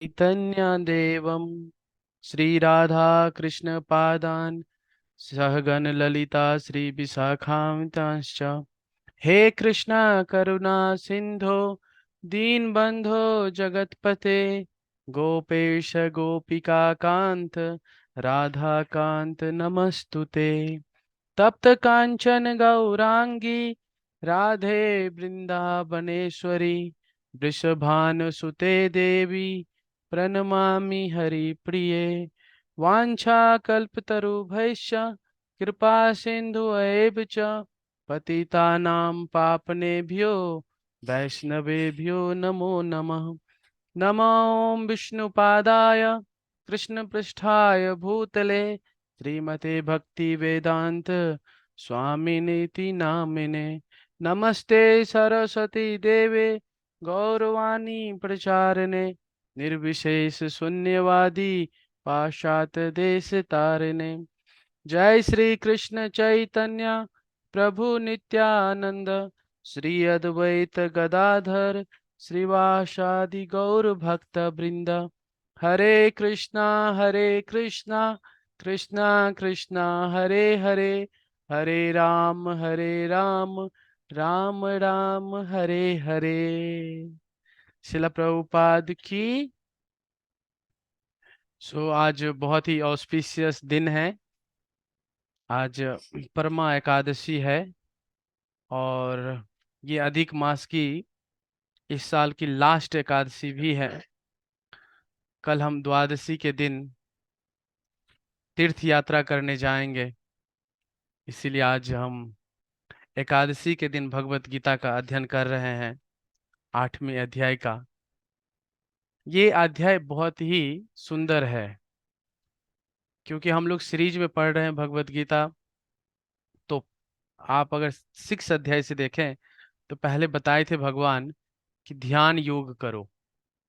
चैतन्यदेवं श्रीराधाकृष्णपादान् सहगणललिता श्रीविशाखान्वितांश्च। हे कृष्णा करुणा सिंधो दीनबंधो जगतपते गोपेश गोपिका कांत राधा कांत नमस्तुते। तप्त कांचन गौरांगी राधे वृंदावनेश्वरी वृषभानुसुते देवी प्रणमामि हरिप्रिये। वाञ्छाकल्पतरुभ्यश्च कृपा सिन्धुएव च पतितानां पावनेभ्यो वैष्णवेभ्यो नमो नमः। नमो विष्णुपादाय कृष्णपृष्ठाय भूतले श्रीमते भक्ति वेदांत स्वामिनीति नामिने। नमस्ते सरस्वती देवे गौरवाणी प्रचारिणे निर्विशेष शून्यवादी पाश्चात्य देश तारिणे। जय श्री कृष्ण चैतन्य प्रभु नित्यानंद श्री अद्वैत गदाधर श्रीवासादि गौर भक्त वृंद। हरे कृष्णा कृष्णा कृष्णा हरे हरे, हरे राम राम राम हरे हरे। शिला प्रभुपाद की। आज बहुत ही ऑस्पिशियस दिन है। आज परमा एकादशी है और ये अधिक मास की इस साल की लास्ट एकादशी भी है। कल हम द्वादशी के दिन तीर्थ यात्रा करने जाएंगे, इसीलिए आज हम एकादशी के दिन भगवत गीता का अध्ययन कर रहे हैं, 8वें अध्याय का। ये अध्याय बहुत ही सुंदर है क्योंकि हम लोग सीरीज में पढ़ रहे हैं भगवत गीता। तो आप अगर 6 अध्याय से देखें तो पहले बताए थे भगवान कि ध्यान योग करो,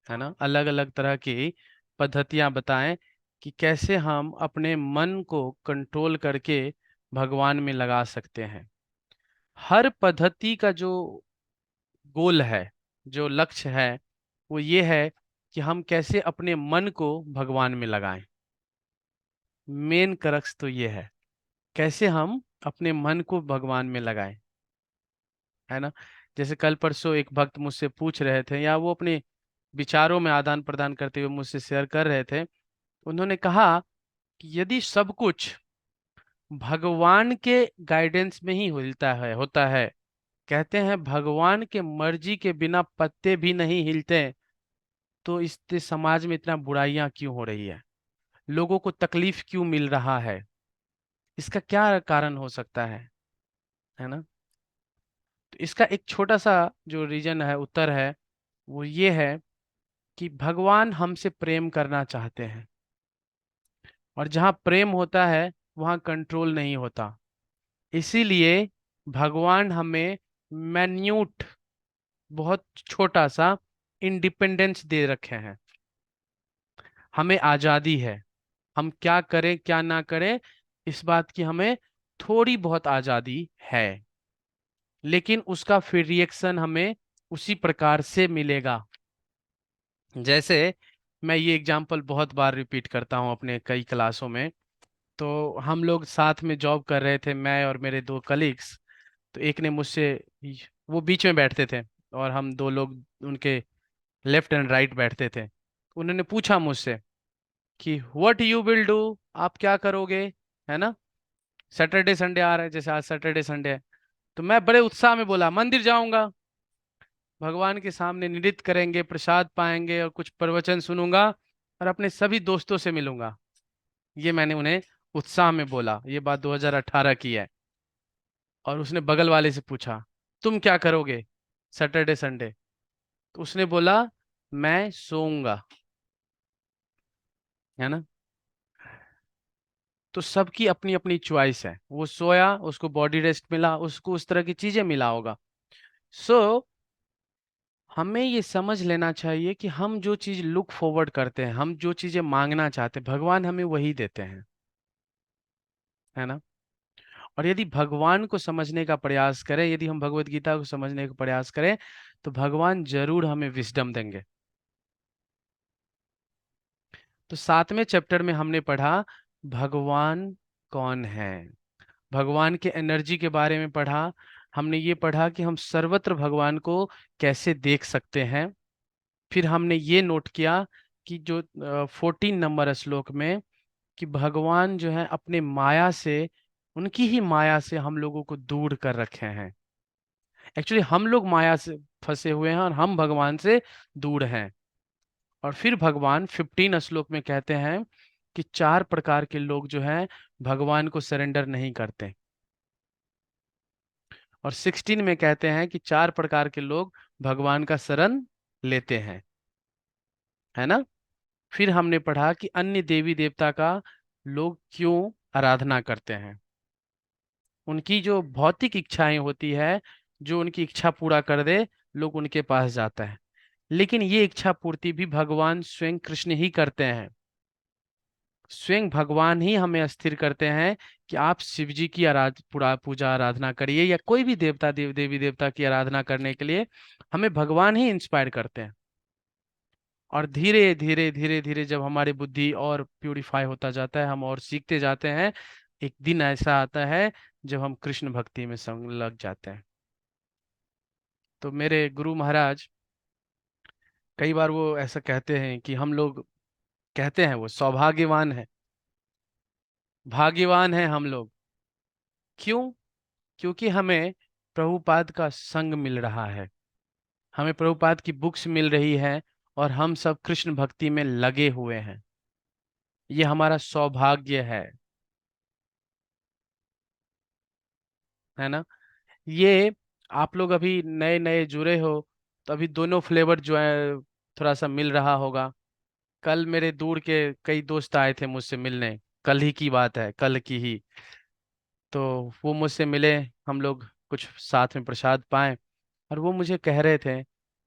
है ना। अलग अलग तरह की पद्धतियां बताएं कि कैसे हम अपने मन को कंट्रोल करके भगवान में लगा सकते हैं। हर पद्धति का जो गोल है, जो लक्ष्य है, वो ये है कि हम कैसे अपने मन को भगवान में लगाएं। मेन क्रक्स तो ये है, कैसे हम अपने मन को भगवान में लगाएं, है ना। जैसे कल परसों एक भक्त मुझसे पूछ रहे थे, या वो अपने विचारों में आदान प्रदान करते हुए मुझसे शेयर कर रहे थे। उन्होंने कहा कि यदि सब कुछ भगवान के गाइडेंस में ही होता है, कहते हैं भगवान के मर्जी के बिना पत्ते भी नहीं हिलते, तो इस समाज में इतना बुराइयां क्यों हो रही है, लोगों को तकलीफ क्यों मिल रहा है, इसका क्या कारण हो सकता है ना। तो इसका एक छोटा सा जो रीजन है, उत्तर है, वो ये है कि भगवान हमसे प्रेम करना चाहते हैं, और जहाँ प्रेम होता है वहाँ कंट्रोल नहीं होता। इसीलिए भगवान हमें मैन्यूट, बहुत छोटा सा इंडिपेंडेंस दे रखे हैं। हमें आजादी है, हम क्या करें क्या ना करें इस बात की हमें थोड़ी बहुत आजादी है, लेकिन उसका फिर रिएक्शन हमें उसी प्रकार से मिलेगा। जैसे मैं ये एग्जांपल बहुत बार रिपीट करता हूँ अपने कई क्लासों में। तो हम लोग साथ में जॉब कर रहे थे, मैं और मेरे 2 कलीग्स। तो एक ने मुझसे, वो बीच में बैठते थे और हम 2 लोग उनके लेफ्ट एंड राइट बैठते थे। उन्होंने पूछा मुझसे कि व्हाट यू विल डू, आप क्या करोगे, है ना। सैटरडे संडे आ रहा है, जैसे आज सैटरडे संडे है। तो मैं बड़े उत्साह में बोला मंदिर जाऊंगा, भगवान के सामने नृत्य करेंगे, प्रसाद पाएंगे और कुछ प्रवचन सुनूंगा और अपने सभी दोस्तों से मिलूंगा। ये मैंने उन्हें उत्साह में बोला। ये बात 2018 की है। और उसने बगल वाले से पूछा तुम क्या करोगे सैटरडे संडे, तो उसने बोला मैं सोऊंगा, है ना। तो सबकी अपनी अपनी चॉइस है, वो सोया, उसको बॉडी रेस्ट मिला, उसको उस तरह की चीजें मिला होगा। सो हमें ये समझ लेना चाहिए कि हम जो चीज लुक फॉरवर्ड करते हैं, हम जो चीजें मांगना चाहते हैं, भगवान हमें वही देते हैं, है ना। और यदि भगवान को समझने का प्रयास करें, यदि हम भगवत गीता को समझने का प्रयास करें, तो भगवान जरूर हमें विजडम देंगे। तो 7वें चैप्टर में हमने पढ़ा भगवान कौन है, भगवान के एनर्जी के बारे में पढ़ा। हमने ये पढ़ा कि हम सर्वत्र भगवान को कैसे देख सकते हैं। फिर हमने ये नोट किया कि जो 14 नंबर श्लोक में, कि भगवान जो है अपने माया से, उनकी ही माया से हम लोगों को दूर कर रखे हैं। एक्चुअली हम लोग माया से फंसे हुए हैं और हम भगवान से दूर हैं। और फिर भगवान 15 श्लोक में कहते हैं कि 4 प्रकार के लोग जो हैं भगवान को सरेंडर नहीं करते। और 16 में कहते हैं कि 4 प्रकार के लोग भगवान का शरण लेते हैं, है ना। फिर हमने पढ़ा कि अन्य देवी देवता का लोग क्यों आराधना करते हैं। उनकी जो भौतिक इच्छाएं होती है, जो उनकी इच्छा पूरा कर दे, लोग उनके पास जाता है। लेकिन ये इच्छा पूर्ति भी भगवान स्वयं कृष्ण ही करते हैं। स्वयं भगवान ही हमें अस्थिर करते हैं कि आप शिव जी की पूजा आराधना करिए, या कोई भी देवी देवता की आराधना करने के लिए हमें भगवान ही इंस्पायर करते हैं। और धीरे धीरे धीरे धीरे जब हमारी बुद्धि और प्यूरिफाई होता जाता है, हम और सीखते जाते हैं, एक दिन ऐसा आता है जब हम कृष्ण भक्ति में संग लग जाते हैं। तो मेरे गुरु महाराज कई बार वो ऐसा कहते हैं कि हम लोग, कहते हैं वो सौभाग्यवान है, भाग्यवान है हम लोग। क्यों? क्योंकि हमें प्रभुपाद का संग मिल रहा है, हमें प्रभुपाद की बुक्स मिल रही है, और हम सब कृष्ण भक्ति में लगे हुए हैं। ये हमारा सौभाग्य है ना। ये आप लोग अभी नए नए जुड़े हो, तो अभी दोनों फ्लेवर जो है थोड़ा सा मिल रहा होगा। कल मेरे दूर के कई दोस्त आए थे मुझसे मिलने, कल ही की बात है, कल की ही। तो वो मुझसे मिले, हम लोग कुछ साथ में प्रसाद पाए, और वो मुझे कह रहे थे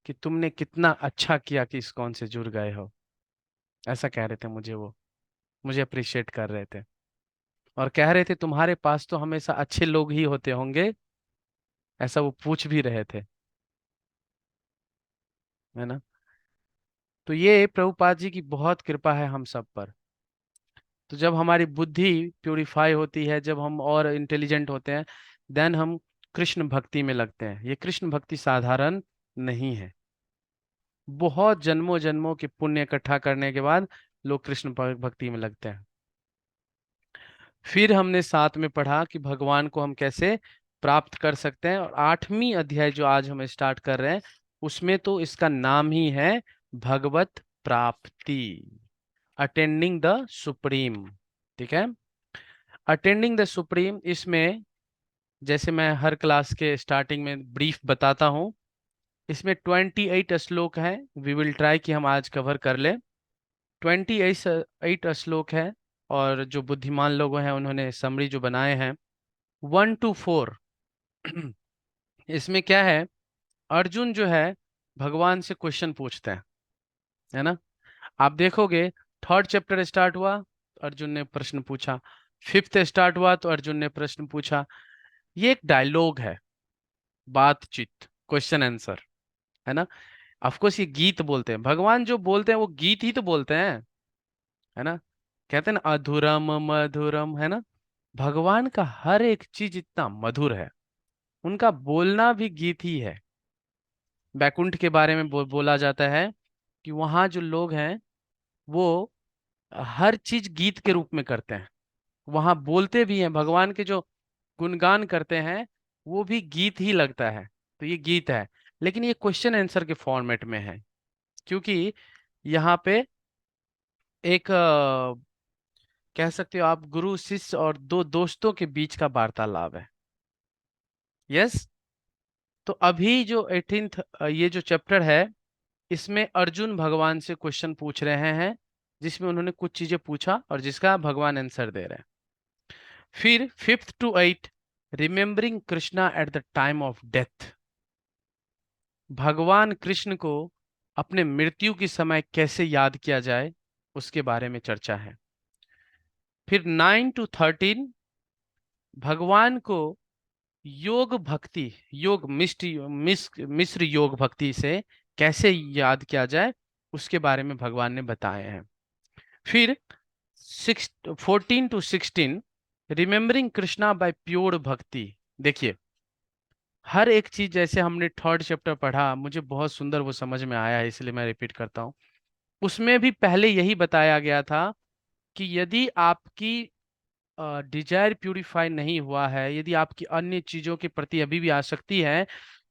कि तुमने कितना अच्छा किया कि इस्कॉन से जुड़ गए हो। ऐसा कह रहे थे मुझे वो, मुझे अप्रिशिएट कर रहे थे। और कह रहे थे तुम्हारे पास तो हमेशा अच्छे लोग ही होते होंगे, ऐसा वो पूछ भी रहे थे, है ना। तो ये प्रभुपाद जी की बहुत कृपा है हम सब पर। तो जब हमारी बुद्धि प्यूरिफाई होती है, जब हम और इंटेलिजेंट होते हैं, देन हम कृष्ण भक्ति में लगते हैं। ये कृष्ण भक्ति साधारण नहीं है। बहुत जन्मों जन्मों के पुण्य इकट्ठा करने के बाद लोग कृष्ण भक्ति में लगते हैं। फिर हमने साथ में पढ़ा कि भगवान को हम कैसे प्राप्त कर सकते हैं, और 8वीं अध्याय जो आज हम स्टार्ट कर रहे हैं, उसमें तो इसका नाम ही है भगवत प्राप्ति, अटेंडिंग द सुप्रीम। ठीक है, अटेंडिंग द सुप्रीम। इसमें जैसे मैं हर क्लास के स्टार्टिंग में ब्रीफ बताता हूँ, इसमें 28 श्लोक है। वी विल ट्राई कि हम आज कवर कर ले। 28 श्लोक है, और जो बुद्धिमान लोग हैं उन्होंने समरी जो बनाए हैं 1 to 4। इसमें क्या है, अर्जुन जो है भगवान से क्वेश्चन पूछते हैं, है ना। आप देखोगे, 3rd चैप्टर स्टार्ट हुआ तो अर्जुन ने प्रश्न पूछा, 5th स्टार्ट हुआ तो अर्जुन ने प्रश्न पूछा। ये एक डायलॉग है, बातचीत, क्वेश्चन आंसर, है ना। ऑफ कोर्स ये गीत बोलते हैं, भगवान जो बोलते हैं वो गीत ही तो बोलते हैं, है ना। कहते हैं ना अधुरम मधुरम, है ना। भगवान का हर एक चीज इतना मधुर है, उनका बोलना भी गीत ही है। बैकुंठ के बारे में बोला जाता है कि वहाँ जो लोग हैं वो हर चीज गीत के रूप में करते हैं, वहाँ बोलते भी हैं, भगवान के जो गुणगान करते हैं वो भी गीत ही लगता है। तो ये गीत है, लेकिन ये क्वेश्चन आंसर के फॉर्मेट में है, क्योंकि यहाँ पे एक कह सकते हो आप गुरु शिष्य और दो दोस्तों के बीच का वार्तालाप है। यस। तो अभी जो 18th ये जो चैप्टर है, इसमें अर्जुन भगवान से क्वेश्चन पूछ रहे हैं, जिसमें उन्होंने कुछ चीजें पूछा और जिसका भगवान आंसर दे रहे हैं। फिर 5th to 8, remembering Krishna at the time of death, भगवान कृष्ण को अपने मृत्यु के समय कैसे याद किया जाए, उसके बारे में चर्चा है। फिर 9 to 13, भगवान को योग भक्ति, योग मिश्र योग भक्ति से कैसे याद किया जाए, उसके बारे में भगवान ने बताए हैं। फिर 14 to 16 remembering Krishna by pure bhakti. देखिए, हर एक चीज जैसे हमने थर्ड चैप्टर पढ़ा, मुझे बहुत सुंदर वो समझ में आया है, इसलिए मैं रिपीट करता हूँ। उसमें भी पहले यही बताया गया था कि यदि आपकी डिजायर प्यूरिफाई नहीं हुआ है, यदि आपकी अन्य चीजों के प्रति अभी भी आसक्ति है,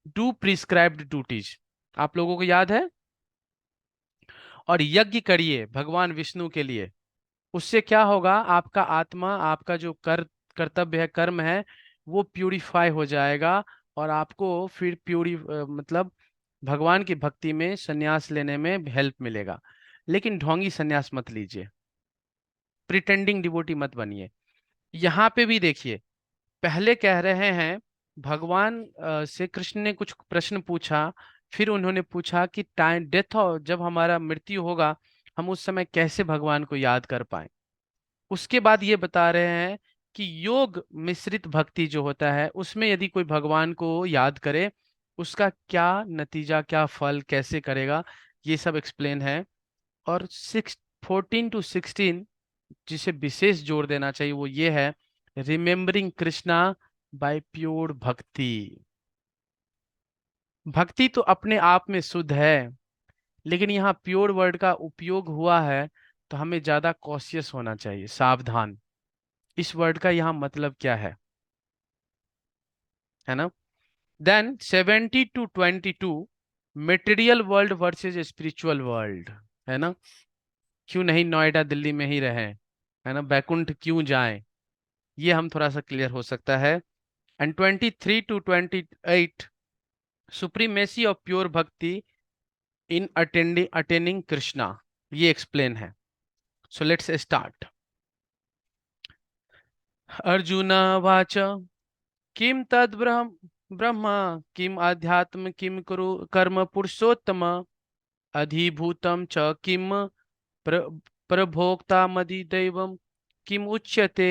डू प्रिस्क्राइब्ड ड्यूटीज, आप लोगों को याद है, और यज्ञ करिए भगवान विष्णु के लिए। उससे क्या होगा, आपका आत्मा, आपका जो कर्तव्य है, कर्म है, वो प्यूरिफाई हो जाएगा, और आपको फिर मतलब भगवान की भक्ति में संन्यास लेने में हेल्प मिलेगा। लेकिन ढोंगी संन्यास मत लीजिए, प्रिटेंडिंग डिवोटी मत बनिए। यहाँ पे भी देखिए, पहले कह रहे हैं, भगवान से कृष्ण ने कुछ प्रश्न पूछा, फिर उन्होंने पूछा कि टाइम डेथ हो, जब हमारा मृत्यु होगा, हम उस समय कैसे भगवान को याद कर पाए। उसके बाद ये बता रहे हैं कि योग मिश्रित भक्ति जो होता है, उसमें यदि कोई भगवान को याद करे, उसका क्या नतीजा, क्या फल, कैसे करेगा, ये सब एक्सप्लेन है। और 14 to 16 जिसे विशेष जोर देना चाहिए वो ये है, रिमेम्बरिंग कृष्णा बाय प्योर भक्ति। भक्ति तो अपने आप में शुद्ध है, लेकिन यहाँ प्योर वर्ड का उपयोग हुआ है, तो हमें ज्यादा कॉशियस होना चाहिए, सावधान। इस वर्ड का यहाँ मतलब क्या है ना। Then 70 to 22 material world versus spiritual world, है ना। क्यों नहीं नोएडा दिल्ली में ही रहे, है ना, बैकुंठ क्यों जाएं, ये हम थोड़ा सा क्लियर हो सकता है। And 23 to 28 supremacy of pure bhakti in attaining Krishna, ये एक्सप्लेन है। So let's start. अर्जुन वाच किम तद ब्रह्म ब्रह्म, किम आध्यात्म, किम कुरु कर्म पुरुषोत्तम, अधिभूतम च किम प्र, प्रभोक्ता मदि दैवम किम उच्यते।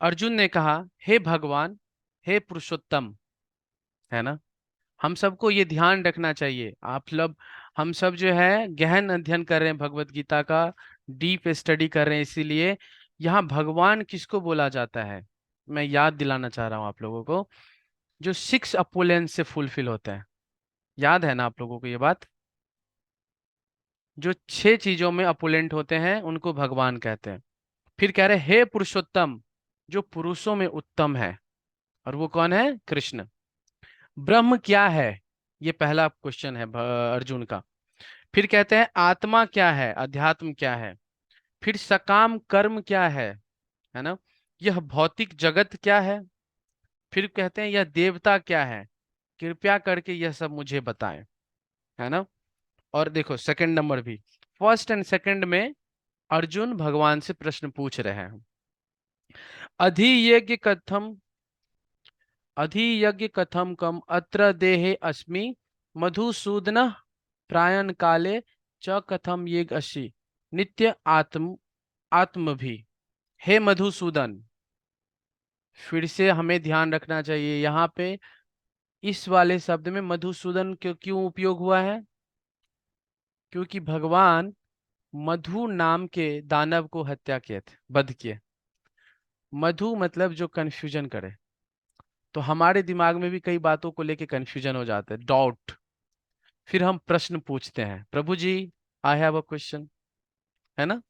अर्जुन ने कहा, हे भगवान, हे पुरुषोत्तम, है ना। हम सबको ये ध्यान रखना चाहिए, आप लोग, हम सब जो है गहन अध्ययन कर रहे हैं भगवत गीता का, डीप स्टडी कर रहे हैं, इसीलिए यहाँ भगवान किसको बोला जाता है, मैं याद दिलाना चाह रहा हूँ आप लोगों को, जो 6 अपोलेंस से फुलफिल होते हैं। याद है ना आप लोगों को ये बात, जो 6 चीजों में अपोलेंट होते हैं उनको भगवान कहते हैं। फिर कह रहे हे पुरुषोत्तम, जो पुरुषों में उत्तम है, और वो कौन है, कृष्ण। ब्रह्म क्या है, ये पहला क्वेश्चन है अर्जुन का। फिर कहते हैं आत्मा क्या है, अध्यात्म क्या है। फिर सकाम कर्म क्या है ना, यह भौतिक जगत क्या है। फिर कहते हैं यह देवता क्या है, कृपया करके यह सब मुझे बताएं, है ना। और देखो सेकंड नंबर भी, फर्स्ट एंड सेकंड में अर्जुन भगवान से प्रश्न पूछ रहे हैं। अधियज्ञ कथम, अधियज्ञ कथम कम अत्र देहे अस्मि, मधुसूदन प्रायण काले च कथम ये असी, नित्य आत्म आत्म भी। हे मधुसूदन, फिर से हमें ध्यान रखना चाहिए यहाँ पे, इस वाले शब्द में मधुसूदन क्यों क्यों उपयोग हुआ है, क्योंकि भगवान मधु नाम के दानव को हत्या किए थे, वध किए। मधु मतलब जो कंफ्यूजन करे, तो हमारे दिमाग में भी कई बातों को लेके कंफ्यूजन हो जाता है, डाउट। फिर हम प्रश्न पूछते हैं, प्रभु जी आई हैव अ क्वेश्चन, है ना।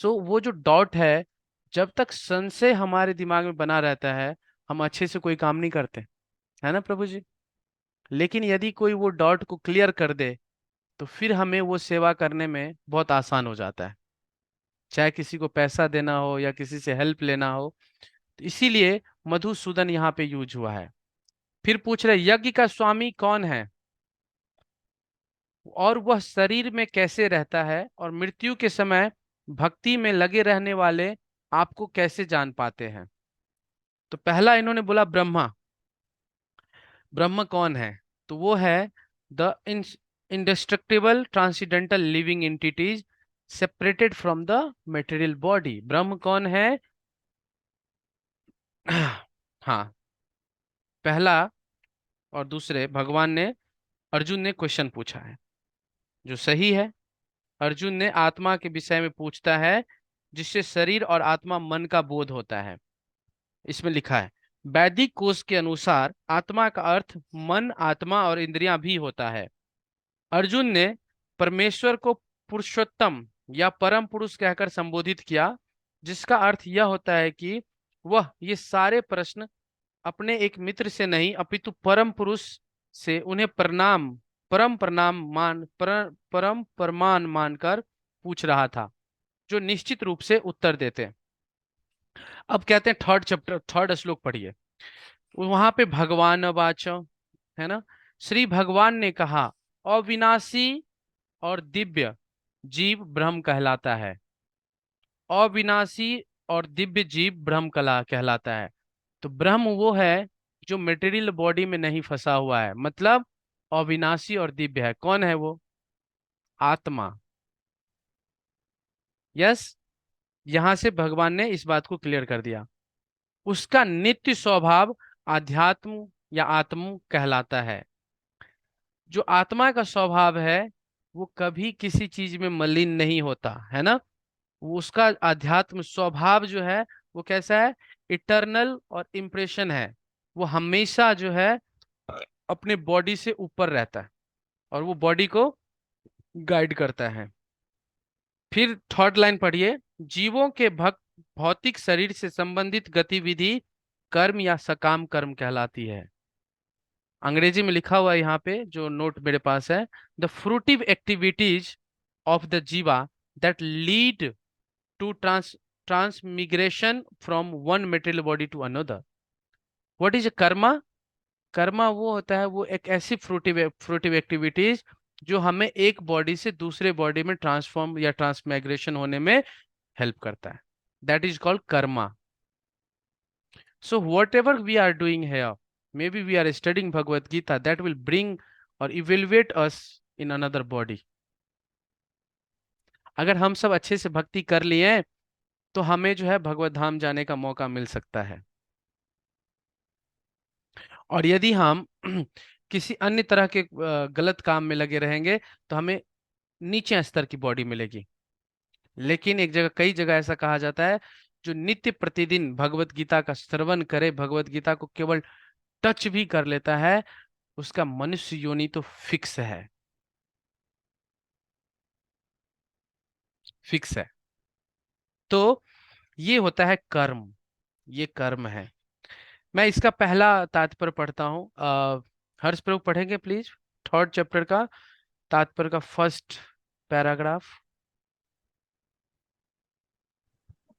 वो जो डाउट है, जब तक संशय हमारे दिमाग में बना रहता है, हम अच्छे से कोई काम नहीं करते, है ना प्रभु जी। लेकिन यदि कोई वो डाउट को क्लियर कर दे, तो फिर हमें वो सेवा करने में बहुत आसान हो जाता है, चाहे किसी को पैसा देना हो या किसी से हेल्प लेना हो। तो इसीलिए मधुसूदन यहाँ पे यूज हुआ है। फिर पूछ रहे यज्ञ का स्वामी कौन है, और वह शरीर में कैसे रहता है, और मृत्यु के समय भक्ति में लगे रहने वाले आपको कैसे जान पाते हैं। तो पहला इन्होंने बोला ब्रह्मा। ब्रह्म कौन है, तो वो है the इंडेस्ट्रक्टिबल transcendental living entities separated from the material body. ब्रह्म कौन है, हाँ, पहला और दूसरे भगवान ने, अर्जुन ने क्वेश्चन पूछा है। जो सही है। अर्जुन ने आत्मा के विषय में पूछता है, जिससे शरीर और आत्मा मन का बोध होता है। इसमें लिखा है, वैदिक कोश के अनुसार आत्मा का अर्थ मन, आत्मा और इंद्रियां भी होता है। अर्जुन ने परमेश्वर को पुरुषोत्तम या परम पुरुष कहकर संबोधित किया, जिसका अर्थ यह होता है कि वह ये सारे प्रश्न अपने एक मित्र से नहीं अपितु परम पुरुष से उन्हें परम प्रणाम परम प्रमाण मानकर पूछ रहा था, जो निश्चित रूप से उत्तर देते। अब कहते हैं थर्ड चैप्टर, थर्ड श्लोक पढ़िए। वहां पे भगवान वाचो है ना, श्री भगवान ने कहा, अविनाशी और दिव्य जीव ब्रह्म कहलाता है। अविनाशी और दिव्य जीव ब्रह्म कला कहलाता है। तो ब्रह्म वो है जो मटेरियल बॉडी में नहीं फंसा हुआ है, मतलब अविनाशी और दिव्य है। कौन है वो? आत्मा। यस, यहां से भगवान ने इस बात को क्लियर कर दिया। उसका नित्य स्वभाव आध्यात्म या आत्म कहलाता है। जो आत्मा का स्वभाव है वो कभी किसी चीज में मलिन नहीं होता है ना। वो उसका आध्यात्म स्वभाव जो है वो कैसा है? इटर्नल और इम्प्रेशन है। वो हमेशा जो है अपने बॉडी से ऊपर रहता है और वो बॉडी को गाइड करता है। फिर थर्ड लाइन पढ़िए, जीवों के भौतिक शरीर से संबंधित गतिविधि कर्म या सकाम कर्म कहलाती है। अंग्रेजी में लिखा हुआ है यहाँ पे जो नोट मेरे पास है, the fruitive activities of the jiva that lead to transmigration from one material body to another. What is karma? Karma वो होता है, वो एक ऐसी फ्रूटिव एक्टिविटीज जो हमें एक बॉडी से दूसरे बॉडी में ट्रांसफॉर्म या ट्रांसमाइग्रेशन होने में हेल्प करता है। That is called Karma. So whatever we are doing here, maybe we are studying Bhagavad Gita, that will bring or evaluate us in another body. अगर हम सब अच्छे से भक्ति कर लिए हैं, तो हमें जो है भगवत धाम जाने का मौका मिल सकता है। और यदि हम किसी अन्य तरह के गलत काम में लगे रहेंगे तो हमें नीचे स्तर की बॉडी मिलेगी। लेकिन एक जगह, कई जगह ऐसा कहा जाता है, जो नित्य प्रतिदिन भगवत गीता का श्रवण करे, भगवत गीता को केवल टच भी कर लेता है, उसका मनुष्य योनि तो फिक्स है, फिक्स है। तो ये होता है कर्म, ये कर्म है। मैं इसका पहला तात्पर्य पढ़ता हूँ। हर्ष प्रभु पढ़ेंगे प्लीज, थर्ड चैप्टर का तात्पर्य का फर्स्ट पैराग्राफ।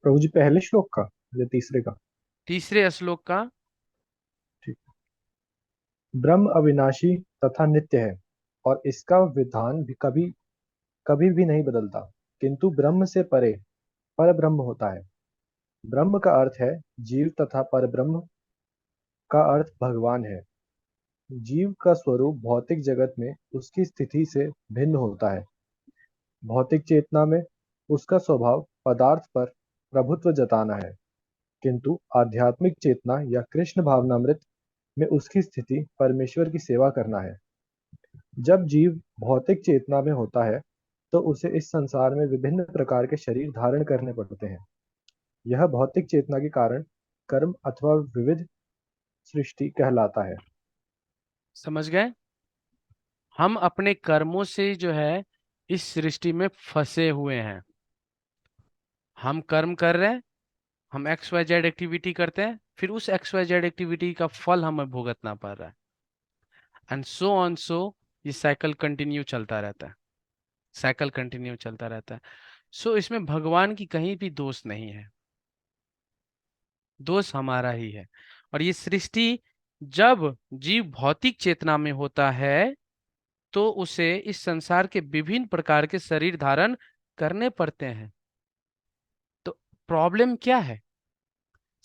प्रभु जी पहले श्लोक का या तीसरे का? तीसरे श्लोक का। ठीक। ब्रह्म अविनाशी तथा नित्य है और इसका विधान भी कभी कभी भी नहीं बदलता, किंतु ब्रह्म से परे पर ब्रह्म होता है। ब्रह्म का अर्थ है जीव तथा पर ब्रह्म का अर्थ भगवान है। जीव का स्वरूप भौतिक जगत में उसकी स्थिति से भिन्न होता है। भौतिक चेतना में उसका स्वभाव पदार्थ पर प्रभुत्व जताना है, किंतु आध्यात्मिक चेतना या कृष्ण भावनामृत में उसकी स्थिति परमेश्वर की सेवा करना है। जब जीव भौतिक चेतना में होता है तो उसे इस संसार में विभिन्न प्रकार के शरीर धारण करने पड़ते हैं। यह भौतिक चेतना के कारण कर्म अथवा विविध सृष्टि कहलाता है। समझ गए? हम अपने कर्मों से जो है इस सृष्टि में फंसे हुए हैं। हम कर्म कर रहे हैं, हम एक्स वाई जेड एक्टिविटी करते हैं, फिर उस एक्स वाई जेड एक्टिविटी का फल हमें भुगतना पड़ रहा है, एंड सो ऑन सो। ये साइकिल कंटिन्यू चलता रहता है, साइकिल कंटिन्यू चलता रहता है। सो इसमें भगवान की कहीं भी दोष नहीं है, दोष हमारा ही है। और ये सृष्टि, जब जीव भौतिक चेतना में होता है तो उसे इस संसार के विभिन्न प्रकार के शरीर धारण करने पड़ते हैं। तो प्रॉब्लम क्या है,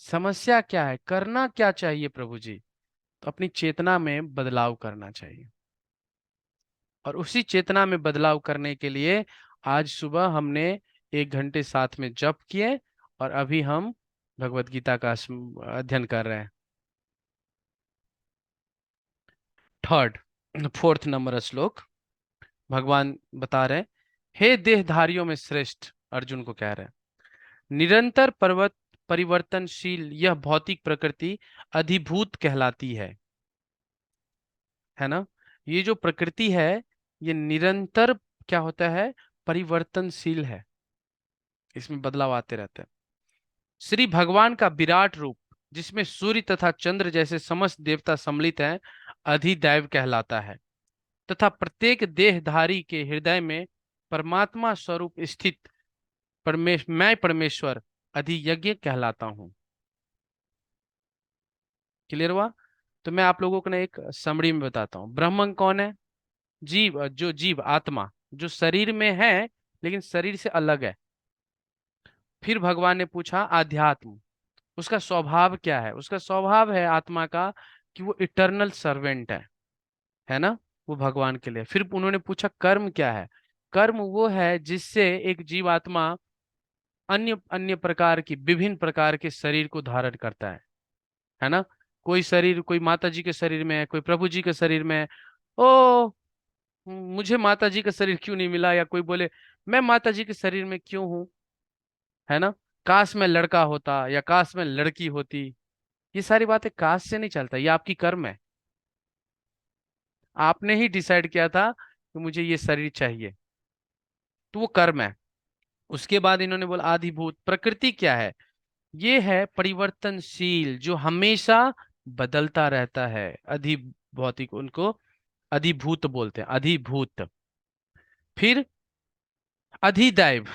समस्या क्या है, करना क्या चाहिए प्रभु जी? तो अपनी चेतना में बदलाव करना चाहिए। और उसी चेतना में बदलाव करने के लिए आज सुबह हमने 1 घंटे साथ में जप किए, और अभी हम भगवत गीता का अध्ययन कर रहे हैं। थर्ड, फोर्थ नंबर श्लोक। भगवान बता रहे हैं, हे देहधारियों में श्रेष्ठ, अर्जुन को कह रहे हैं, निरंतर पर्वत परिवर्तनशील यह भौतिक प्रकृति अधिभूत कहलाती है ना। ये जो प्रकृति है, ये निरंतर क्या होता है, परिवर्तनशील है, इसमें बदलाव आते रहते हैं। श्री भगवान का विराट रूप, जिसमें सूर्य तथा चंद्र जैसे समस्त देवता सम्मिलित हैं, अधिदैव कहलाता है। तथा प्रत्येक देहधारी के हृदय में परमात्मा स्वरूप स्थित मैं परमेश्वर अधियज्ञ कहलाता हूँ। क्लियर हुआ? तो मैं आप लोगों को ना एक समरी में बताता हूँ। ब्रह्म कौन है? जीव, जो जीव आत्मा, जो शरीर में है लेकिन शरीर से अलग है। फिर भगवान ने पूछा आध्यात्म, उसका स्वभाव क्या है? उसका स्वभाव है आत्मा का कि वो इटर्नल सर्वेंट है ना, वो भगवान के लिए। फिर उन्होंने पूछा कर्म क्या है? कर्म वो है जिससे एक जीवात्मा अन्य अन्य प्रकार की, विभिन्न प्रकार के शरीर को धारण करता है ना। कोई शरीर, कोई माता जी के शरीर में है, कोई प्रभु जी के शरीर में है। ओ, मुझे माता जी का शरीर क्यों नहीं मिला, या कोई बोले मैं माता जी के शरीर में क्यों हूं, है ना। काश में लड़का होता या काश में लड़की होती। ये सारी बातें काश से नहीं चलता, ये आपकी कर्म है। आपने ही डिसाइड किया था कि मुझे ये शरीर चाहिए, तो वो कर्म है। उसके बाद इन्होंने बोला आधिभूत, प्रकृति क्या है? ये है परिवर्तनशील, जो हमेशा बदलता रहता है। अधि भौतिक, उनको अधिभूत बोलते हैं, अधिभूत। फिर अधिदैव,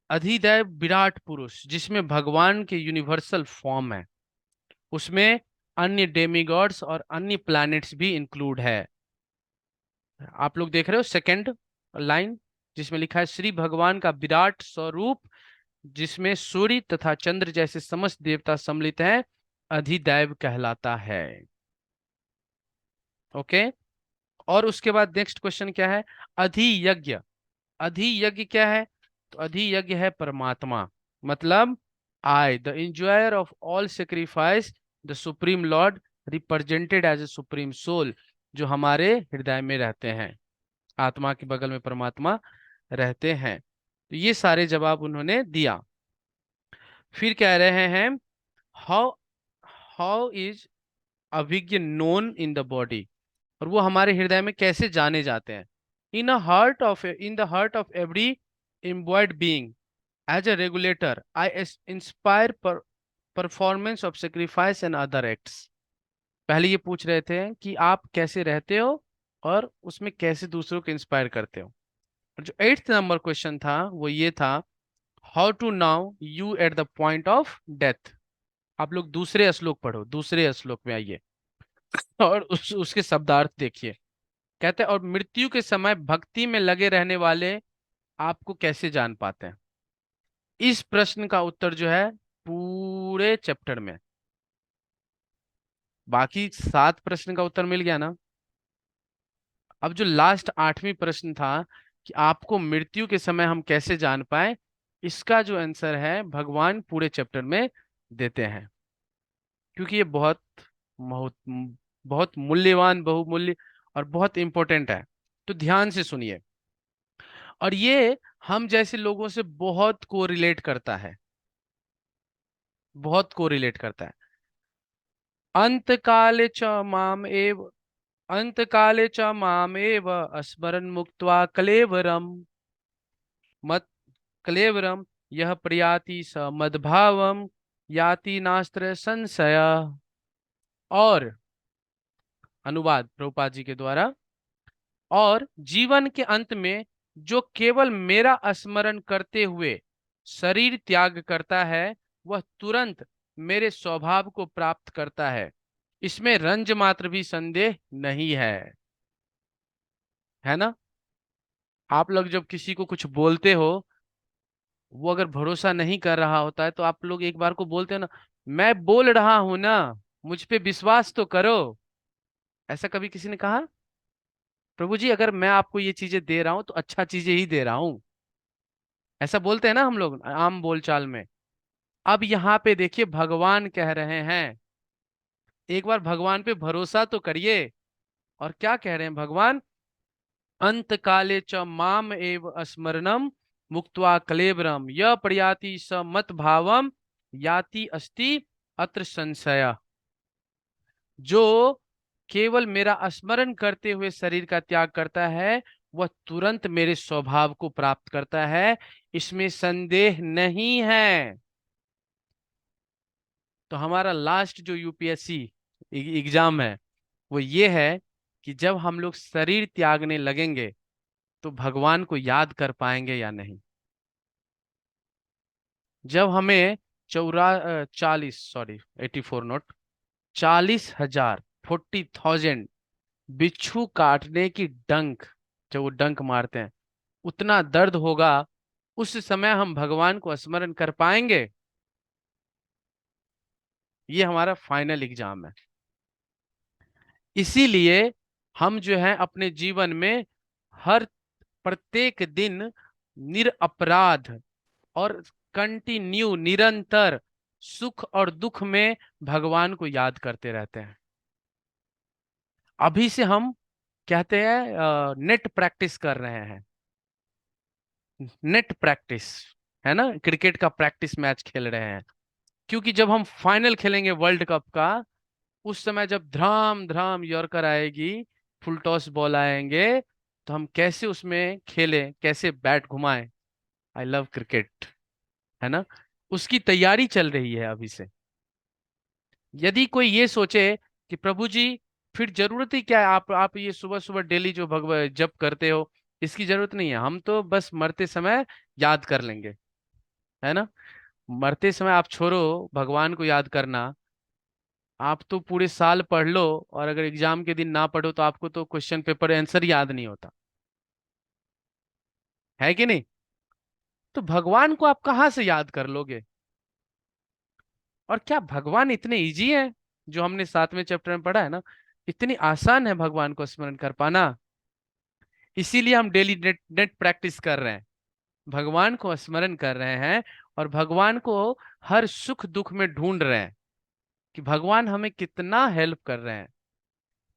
अधिदैव विराट पुरुष, जिसमें भगवान के यूनिवर्सल फॉर्म है, उसमें अन्य डेमिगॉड्स और अन्य प्लैनेट्स भी इंक्लूड है। आप लोग देख रहे हो सेकंड लाइन, जिसमें लिखा है श्री भगवान का विराट स्वरूप, जिसमें सूर्य तथा चंद्र जैसे समस्त देवता सम्मिलित हैं, अधिदैव कहलाता है। ओके। और उसके बाद नेक्स्ट क्वेश्चन क्या है? अधियज्ञ, अधियज्ञ क्या है? तो अधियज्ञ है परमात्मा, मतलब I the enjoyer of all sacrifice, the supreme lord represented as a supreme soul, जो हमारे हृदय में रहते हैं। आत्मा के बगल में परमात्मा रहते हैं। तो ये सारे जवाब उन्होंने दिया। फिर कह रहे हैं, हाउ हाउ इज अभिज्ञ नोन इन द बॉडी, और वो हमारे हृदय में कैसे जाने जाते हैं? In the heart of every embodied being, as a regulator I inspire performance of sacrifice and other acts. पहले ये पूछ रहे थे कि आप कैसे रहते हो और उसमें कैसे दूसरों को इंस्पायर करते हो। और जो 8th नंबर क्वेश्चन था वो ये था, how to now you at the point of death. आप लोग दूसरे श्लोक पढ़ो, दूसरे श्लोक में आइए और उसके शब्दार्थ देखिए। कहते हैं, और मृत्यु के समय भक्ति में लगे रहने वाले आपको कैसे जान पाते हैं? इस प्रश्न का उत्तर जो है पूरे चैप्टर में, बाकी 7 प्रश्न का उत्तर मिल गया ना। अब जो लास्ट 8वीं प्रश्न था कि आपको मृत्यु के समय हम कैसे जान पाए, इसका जो आंसर है भगवान पूरे चैप्टर में देते हैं, क्योंकि ये बहुत बहुत बहुत मूल्यवान, बहुमूल्य और बहुत इंपॉर्टेंट है। तो ध्यान से सुनिए। और ये हम जैसे लोगों से बहुत को रिलेट करता है, बहुत को रिलेट करता है। अंत काले च माम एव, अंत काले च माम एव स्मरन् मुक्त्वा कलेवरम मत कलेवरम यह प्रयाति स मद्भावम याति नास्त्र संशय। और अनुवाद प्रभुपाद जी के द्वारा, और जीवन के अंत में जो केवल मेरा स्मरण करते हुए शरीर त्याग करता है, वह तुरंत मेरे स्वभाव को प्राप्त करता है, इसमें रंज मात्र भी संदेह नहीं है ना। आप लोग जब किसी को कुछ बोलते हो, वो अगर भरोसा नहीं कर रहा होता है तो आप लोग एक बार को बोलते हो ना, मैं बोल रहा हूं ना, मुझ पे विश्वास तो करो। ऐसा कभी किसी ने कहा? प्रभु जी अगर मैं आपको ये चीजें दे रहा हूं तो अच्छा चीजें ही दे रहा हूं, ऐसा बोलते हैं ना हम लोग आम बोलचाल में। अब यहाँ पे देखिए भगवान कह रहे हैं, एक बार भगवान पे भरोसा तो करिए। और क्या कह रहे हैं भगवान? अंत काले च माम एव स्मरणम मुक्त्वा कलेबरम य प्रयाति स मत भावम याति अस्ति अत्र संशय। जो केवल मेरा स्मरण करते हुए शरीर का त्याग करता है वह तुरंत मेरे स्वभाव को प्राप्त करता है, इसमें संदेह नहीं है। तो हमारा लास्ट जो यूपीएससी एग्जाम है वो ये है कि जब हम लोग शरीर त्यागने लगेंगे तो भगवान को याद कर पाएंगे या नहीं। जब हमें 84 नोट 40,000 40,000 बिच्छू काटने की डंक, जब वो डंक मारते हैं उतना दर्द होगा, उस समय हम भगवान को स्मरण कर पाएंगे? ये हमारा फाइनल एग्जाम है। इसीलिए हम जो है अपने जीवन में हर प्रत्येक दिन निरपराध और कंटिन्यू निरंतर सुख और दुख में भगवान को याद करते रहते हैं। अभी से हम कहते हैं नेट प्रैक्टिस कर रहे हैं। नेट प्रैक्टिस है ना, क्रिकेट का प्रैक्टिस मैच खेल रहे हैं। क्योंकि जब हम फाइनल खेलेंगे वर्ल्ड कप का, उस समय जब धड़ाम धड़ाम यॉर्कर आएगी, फुल टॉस बॉल आएंगे, तो हम कैसे उसमें खेलें, कैसे बैट घुमाएं। आई लव क्रिकेट, है ना। उसकी तैयारी चल रही है अभी से। यदि कोई ये सोचे कि प्रभु जी फिर जरूरत ही क्या है, आप ये सुबह सुबह डेली जो भगवत जप करते हो, इसकी जरूरत नहीं है, हम तो बस मरते समय याद कर लेंगे, है ना। मरते समय आप छोड़ो भगवान को याद करना, आप तो पूरे साल पढ़ लो और अगर एग्जाम के दिन ना पढ़ो तो आपको तो क्वेश्चन पेपर आंसर याद नहीं होता, है कि नहीं। तो भगवान को आप कहाँ से याद कर लोगे। और क्या भगवान इतने इजी है जो हमने 7वें चैप्टर में पढ़ा है ना, इतनी आसान है भगवान को स्मरण कर पाना। इसीलिए हम डेली नेट नेट प्रैक्टिस कर रहे हैं, भगवान को स्मरण कर रहे हैं और भगवान को हर सुख दुख में ढूंढ रहे हैं कि भगवान हमें कितना हेल्प कर रहे हैं।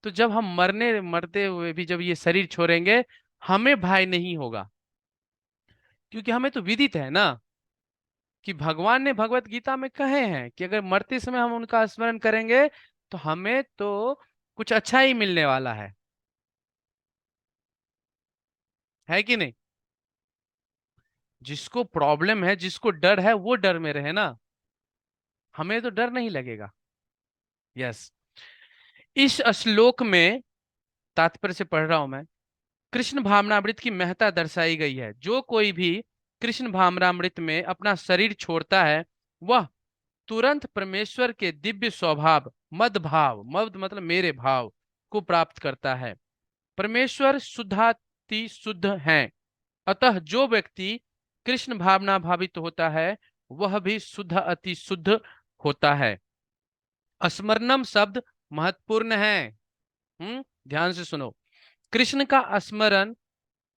तो जब हम मरने मरते हुए भी जब ये शरीर छोड़ेंगे, हमें भय नहीं होगा, क्योंकि हमें तो विदित है ना कि भगवान ने भगवत गीता में कहे हैं कि अगर मरते समय हम उनका स्मरण करेंगे तो हमें तो कुछ अच्छा ही मिलने वाला है कि नहीं। जिसको प्रॉब्लम है, जिसको डर है, वो डर में रहे ना, हमें तो डर नहीं लगेगा। यस। इस श्लोक में तात्पर्य से पढ़ रहा हूं मैं, कृष्ण भावनामृत की महत्ता दर्शाई गई है। जो कोई भी कृष्ण भावनामृत में अपना शरीर छोड़ता है वह तुरंत परमेश्वर के दिव्य स्वभाव मद भाव, मद मतलब मेरे भाव को प्राप्त करता है। परमेश्वर शुद्धाति शुद्ध हैं, अतः जो व्यक्ति कृष्ण भावना भावित होता है वह भी शुद्ध अति शुद्ध होता है। स्मरणम शब्द महत्वपूर्ण है। ध्यान से सुनो। कृष्ण का स्मरण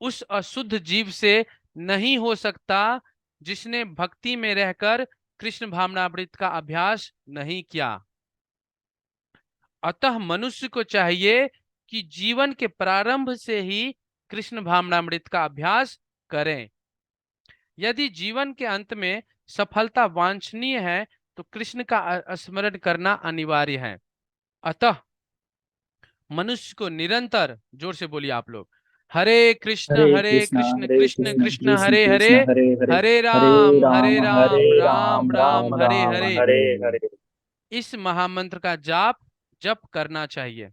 उस अशुद्ध जीव से नहीं हो सकता जिसने भक्ति में रहकर कृष्ण भावनामृत का अभ्यास नहीं किया। अतः मनुष्य को चाहिए कि जीवन के प्रारंभ से ही कृष्ण भावनामृत का अभ्यास करें। यदि जीवन के अंत में सफलता वांछनीय है तो कृष्ण का स्मरण करना अनिवार्य है। अतः मनुष्य को निरंतर, जोर से बोलिए आप लोग, हरे कृष्ण हरे कृष्ण कृष्ण कृष्ण कृष्ण हरे हरे, कृष्ण हरे हरे, हरे हरे राम राम राम राम राम हरे राम हरे, हरे हरे। इस महामंत्र का जाप जप करना चाहिए।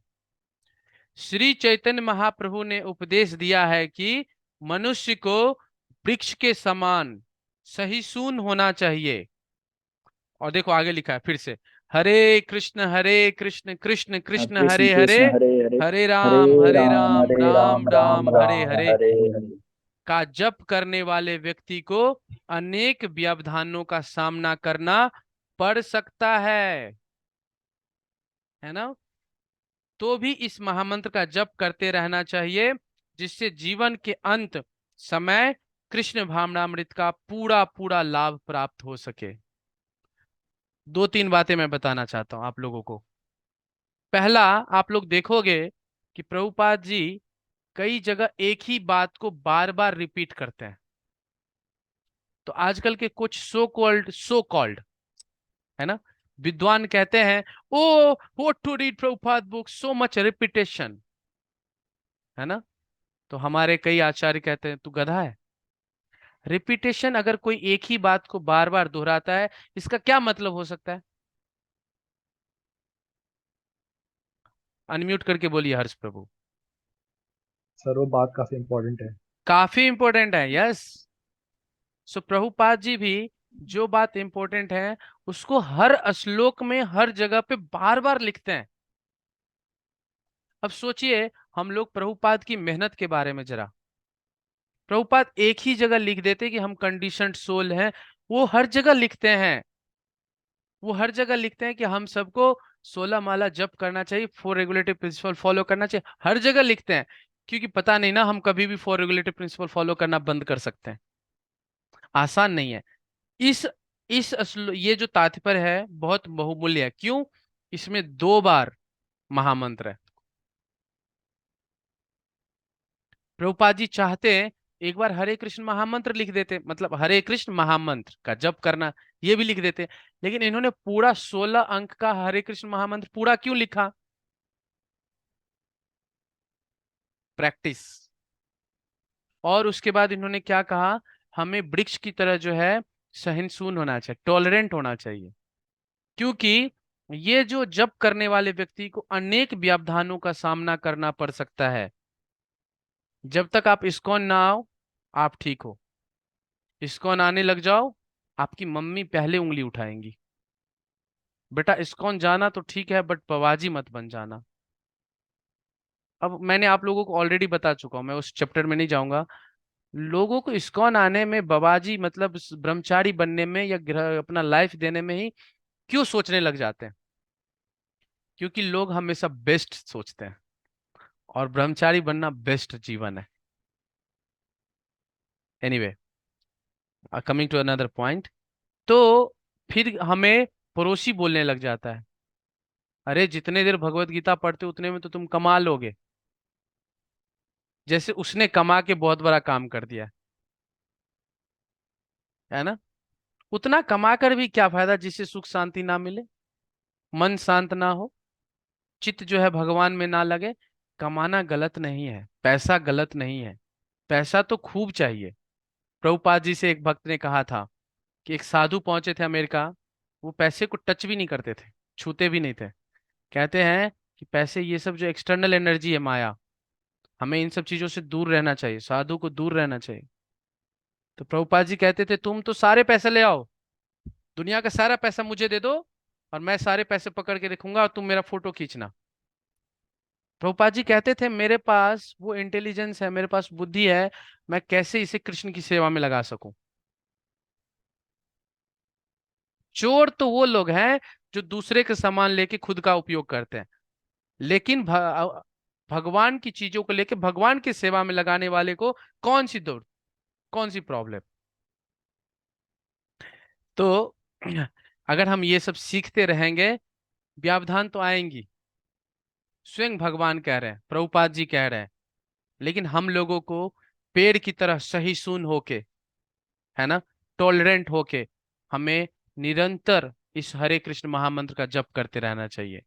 श्री चैतन्य महाप्रभु ने उपदेश दिया है कि मनुष्य को वृक्ष के समान सहिष्णु होना चाहिए। और देखो आगे लिखा है फिर से, हरे कृष्ण कृष्ण कृष्ण कृष्ण हरे हरे, कृष्ण हरे हरे, हरे राम हरे राम राम राम राम हरे राम हरे हरे हरे। का जप करने वाले व्यक्ति को अनेक व्यवधानों का सामना करना पड़ सकता है ना। तो भी इस महामंत्र का जप करते रहना चाहिए, जिससे जीवन के अंत समय कृष्ण भावनामृत का पूरा पूरा लाभ प्राप्त हो सके। दो तीन बातें मैं बताना चाहता हूं आप लोगों को। पहला, आप लोग देखोगे कि प्रभुपाद जी कई जगह एक ही बात को बार बार रिपीट करते हैं। तो आजकल के कुछ सो कॉल्ड है ना विद्वान कहते हैं, oh what to read Prabhupada book, so much repetition, है ना। तो हमारे कई आचार्य कहते हैं तू गधा है। रिपीटेशन, अगर कोई एक ही बात को बार बार दोहराता है, इसका क्या मतलब हो सकता है? अनम्यूट करके बोलिए हर्ष प्रभु। सर वो बात काफी इम्पोर्टेंट है। काफी इंपॉर्टेंट है, यस। सो प्रभुपाद जी भी जो बात इंपॉर्टेंट है उसको हर श्लोक में हर जगह पे बार बार लिखते हैं। अब सोचिए, हम लोग प्रभुपाद की मेहनत के बारे में जरा। प्रभुपाद एक ही जगह लिख देते कि हम कंडीशन्ड सोल हैं, वो हर जगह लिखते हैं। वो हर जगह लिखते हैं कि हम सबको 16 माला जप करना चाहिए, 4 रेगुलेटिव प्रिंसिपल फॉलो करना चाहिए, हर जगह लिखते हैं। क्योंकि पता नहीं ना, हम कभी भी 4 रेगुलेटिव प्रिंसिपल फॉलो करना बंद कर सकते हैं। आसान नहीं है। इस ये जो तात्पर्य है बहुत बहुमूल्य है। क्यों? इसमें 2 बार महामंत्र है। प्रभुपाद जी चाहते हैं एक बार हरे कृष्ण महामंत्र लिख देते, मतलब हरे कृष्ण महामंत्र का जप करना, ये भी लिख देते। लेकिन इन्होंने पूरा 16 अंक का हरे कृष्ण महामंत्र पूरा क्यों लिखा? प्रैक्टिस। और उसके बाद इन्होंने क्या कहा? हमें वृक्ष की तरह जो है सहिष्णु होना चाहिए, टॉलरेंट होना चाहिए। क्योंकि ये जो जप करने वाले व्यक्ति को अनेक व्यवधानों का सामना करना पड़ सकता है। जब तक आप इस्कॉन ना आओ, आप ठीक हो। इस्कॉन आने लग जाओ, आपकी मम्मी पहले उंगली उठाएंगी। बेटा इस्कॉन जाना तो ठीक है, बट पवाजी मत बन जाना। अब मैंने आप लोगों को ऑलरेडी बता चुका हूं, मैं उस चैप्टर में नहीं जाऊंगा। लोगों को इस्कॉन आने में, बाबाजी मतलब ब्रह्मचारी बनने में या अपना लाइफ देने में ही क्यों सोचने लग जाते हैं? क्योंकि लोग हमेशा बेस्ट सोचते हैं, और ब्रह्मचारी बनना बेस्ट जीवन है। Anyway, coming to another point. तो फिर हमें पड़ोसी बोलने लग जाता है, अरे जितने देर भगवत गीता पढ़ते उतने में तो तुम कमा लोगे। जैसे उसने कमा के बहुत बड़ा काम कर दिया, है ना। उतना कमा कर भी क्या फायदा जिससे सुख शांति ना मिले, मन शांत ना हो, चित्त जो है भगवान में ना लगे। कमाना गलत नहीं है, पैसा गलत नहीं है, पैसा तो खूब चाहिए। प्रभुपाद जी से एक भक्त ने कहा था कि एक साधु पहुंचे थे अमेरिका, वो पैसे को टच भी नहीं करते थे, छूते भी नहीं थे। कहते हैं कि पैसे, ये सब जो एक्सटर्नल एनर्जी है, माया, हमें इन सब चीजों से दूर रहना चाहिए, साधु को दूर रहना चाहिए। तो प्रभुपाद जी कहते थे तुम तो सारे पैसे ले आओ, दुनिया का सारा पैसा मुझे दे दो, और मैं सारे पैसे पकड़ के रखूंगा और तुम मेरा फोटो खींचना। प्रभुपाद जी कहते थे मेरे पास वो इंटेलिजेंस है, मेरे पास बुद्धि है, मैं कैसे इसे कृष्ण की सेवा में लगा सकूं। चोर तो वो लोग हैं जो दूसरे के सामान लेके खुद का उपयोग करते हैं, लेकिन भगवान की चीजों को लेके भगवान की सेवा में लगाने वाले को कौन सी दौड़, कौन सी प्रॉब्लम? तो अगर हम ये सब सीखते रहेंगे, व्यवधान तो आएंगी। स्वयं भगवान कह रहे हैं, प्रभुपाद जी कह रहे हैं। लेकिन हम लोगों को पेड़ की तरह सहिष्णु होके, है ना, टॉलरेंट होके, हमें निरंतर इस हरे कृष्ण महामंत्र का जप करते रहना चाहिए।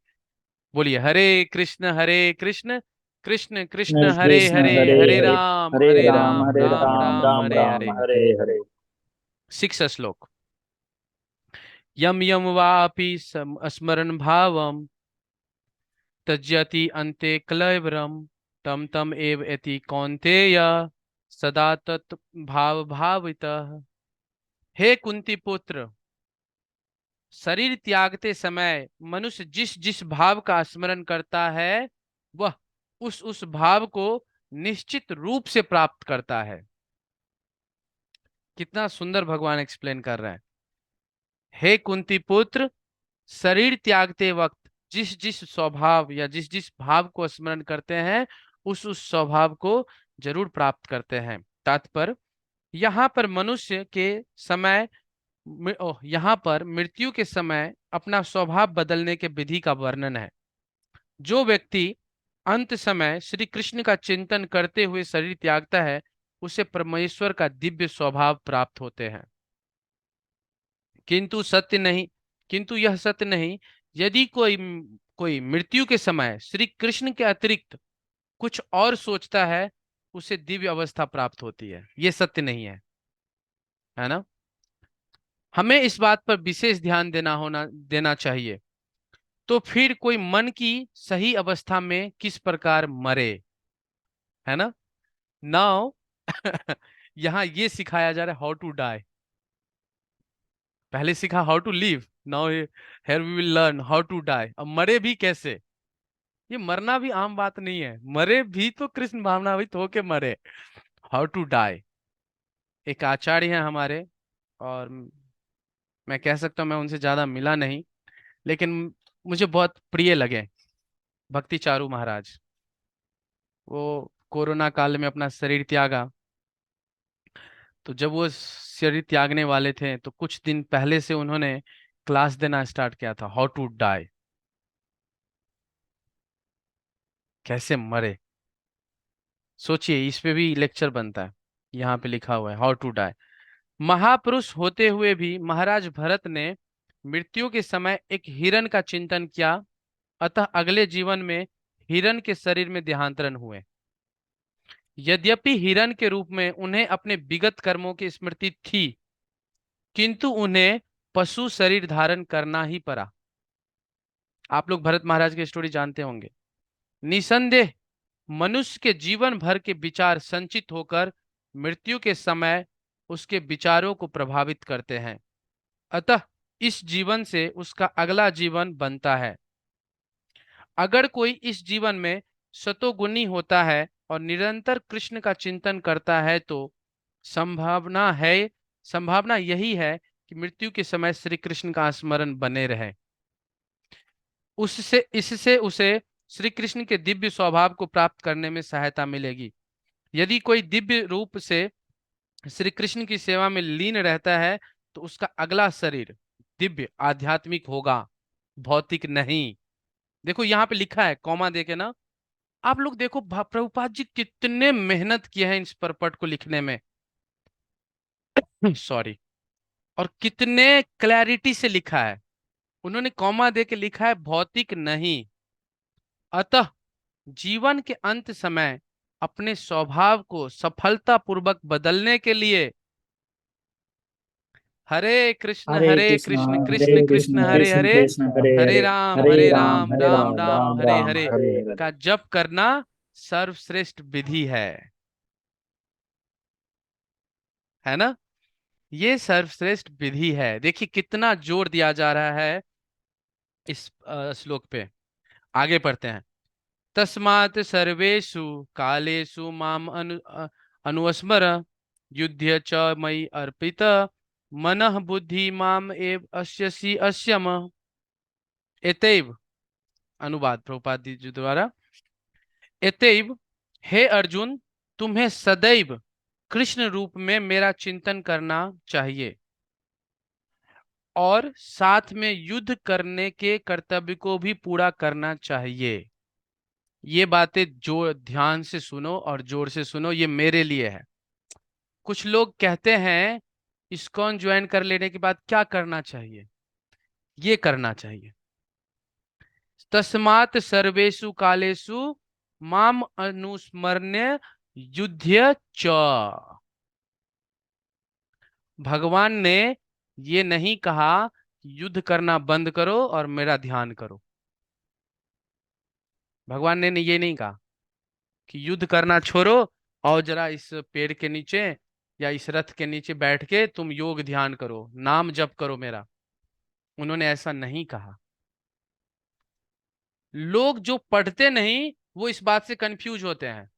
बोलिए हरे कृष्ण कृष्ण कृष्ण कृष्ण हरे कृष्ण हरे, हरे हरे, हरे हरे राम राम हरे राम राम राम राम हरे राम हरे। हरे हरे। 6 श्लोक। यम यम वापि स्मरण भावम त्यजति अन्ते क्लैवरम तम तम एव एति कौन्तेय सदा तत् भाव भावितः। हे कुंती पुत्र, शरीर त्यागते समय मनुष्य जिस जिस भाव का स्मरण करता है, वह उस भाव को निश्चित रूप से प्राप्त करता है। कितना सुंदर भगवान एक्सप्लेन कर रहे हैं। हे कुंती पुत्र, शरीर त्यागते वक्त जिस जिस स्वभाव या जिस जिस भाव को स्मरण करते हैं, उस स्वभाव को जरूर प्राप्त करते हैं। तात्पर्य, यहाँ पर मनुष्य के समय, यहाँ पर मृत्यु के समय अपना स्वभाव बदलने के विधि का वर्णन है। जो व्यक्ति अंत समय श्री कृष्ण का चिंतन करते हुए शरीर त्यागता है, उसे परमेश्वर का दिव्य स्वभाव प्राप्त होते हैं। किंतु सत्य नहीं, किंतु यह सत्य नहीं, यदि कोई मृत्यु के समय श्री कृष्ण के अतिरिक्त कुछ और सोचता है, उसे दिव्य अवस्था प्राप्त होती है। ये सत्य नहीं है ना। हमें इस बात पर विशेष ध्यान देना चाहिए। तो फिर कोई मन की सही अवस्था में किस प्रकार मरे, है ना। नाउ यहाँ ये सिखाया जा रहा है हाउ टू डाई। पहले सीखा how to live, now here we will learn how to die. अब मरे भी कैसे। ये मरना भी आम बात नहीं है, मरे भी तो कृष्ण भावनावित होके मरे। How to die. एक आचार्य हैं हमारे, और मैं कह सकता हूँ मैं उनसे ज्यादा मिला नहीं, लेकिन मुझे बहुत प्रिय लगे, भक्ति चारू महाराज। वो कोरोना काल में अपना शरीर त्यागा। तो जब वो शरीर त्यागने वाले थे, तो कुछ दिन पहले से उन्होंने क्लास देना स्टार्ट किया था, हाउ टू डाई, कैसे मरे। सोचिए, इस पे भी लेक्चर बनता है। यहाँ पे लिखा हुआ है हाउ टू डाई। महापुरुष होते हुए भी महाराज भरत ने मृत्यु के समय एक हिरण का चिंतन किया, अतः अगले जीवन में हिरण के शरीर में देहांतरण हुए। यद्यपि हिरण के रूप में उन्हें अपने विगत कर्मों की स्मृति थी, किंतु उन्हें पशु शरीर धारण करना ही पड़ा। आप लोग भरत महाराज की स्टोरी जानते होंगे। निसंदेह मनुष्य के जीवन भर के विचार संचित होकर मृत्यु के समय उसके विचारों को प्रभावित करते हैं, अतः इस जीवन से उसका अगला जीवन बनता है। अगर कोई इस जीवन में सतोगुणी होता है और निरंतर कृष्ण का चिंतन करता है, तो संभावना है संभावना यही है कि मृत्यु के समय श्री कृष्ण का स्मरण बने रहे। उससे इससे उसे श्री कृष्ण के दिव्य स्वभाव को प्राप्त करने में सहायता मिलेगी। यदि कोई दिव्य रूप से श्री कृष्ण की सेवा में लीन रहता है, तो उसका अगला शरीर दिव्य आध्यात्मिक होगा, भौतिक नहीं। देखो यहाँ पे लिखा है कॉमा देके ना। आप लोग देखो प्रभुपाद जी कितने मेहनत किए हैं इस परपट को लिखने में, सॉरी, और कितने क्लैरिटी से लिखा है। उन्होंने कॉमा दे के लिखा है भौतिक नहीं। अतः जीवन के अंत समय अपने स्वभाव को सफलतापूर्वक बदलने के लिए हरे हरे कृष्ण कृष्ण कृष्ण हरे कृष्ण हरे, कृष्ण हरे हरे राम हरे राम राम राम राम हरे राम हरे हरे हरे। का जप करना सर्वश्रेष्ठ विधि है ना। ये सर्वश्रेष्ठ विधि है। देखिए कितना जोर दिया जा रहा है इस श्लोक पे। आगे पढ़ते हैं। तस्मात् सर्वेषु कालेषु माम अनुस्मर, युध्य च मयि अर्पित, मनः बुद्धि माम एव अस्यसि अस्यम। एतैव, अनुवाद प्रभुपाद जी द्वारा। एतैव, हे अर्जुन, तुम्हें सदैव कृष्ण रूप में मेरा चिंतन करना चाहिए, और साथ में युद्ध करने के कर्तव्य को भी पूरा करना चाहिए। ये बातें जो ध्यान से सुनो और जोर से सुनो, ये मेरे लिए है। कुछ लोग कहते हैं इस्कॉन ज्वाइन कर लेने के बाद क्या करना चाहिए। ये करना चाहिए, तस्मात् सर्वेषु कालेषु माम अनुस्मर्य युध्य च। भगवान ने ये नहीं कहा कि युद्ध करना बंद करो और मेरा ध्यान करो। भगवान ने ये नहीं कहा कि युद्ध करना छोड़ो और जरा इस पेड़ के नीचे या इस रथ के नीचे बैठ के तुम योग ध्यान करो, नाम जप करो मेरा। उन्होंने ऐसा नहीं कहा। लोग जो पढ़ते नहीं वो इस बात से कंफ्यूज होते हैं।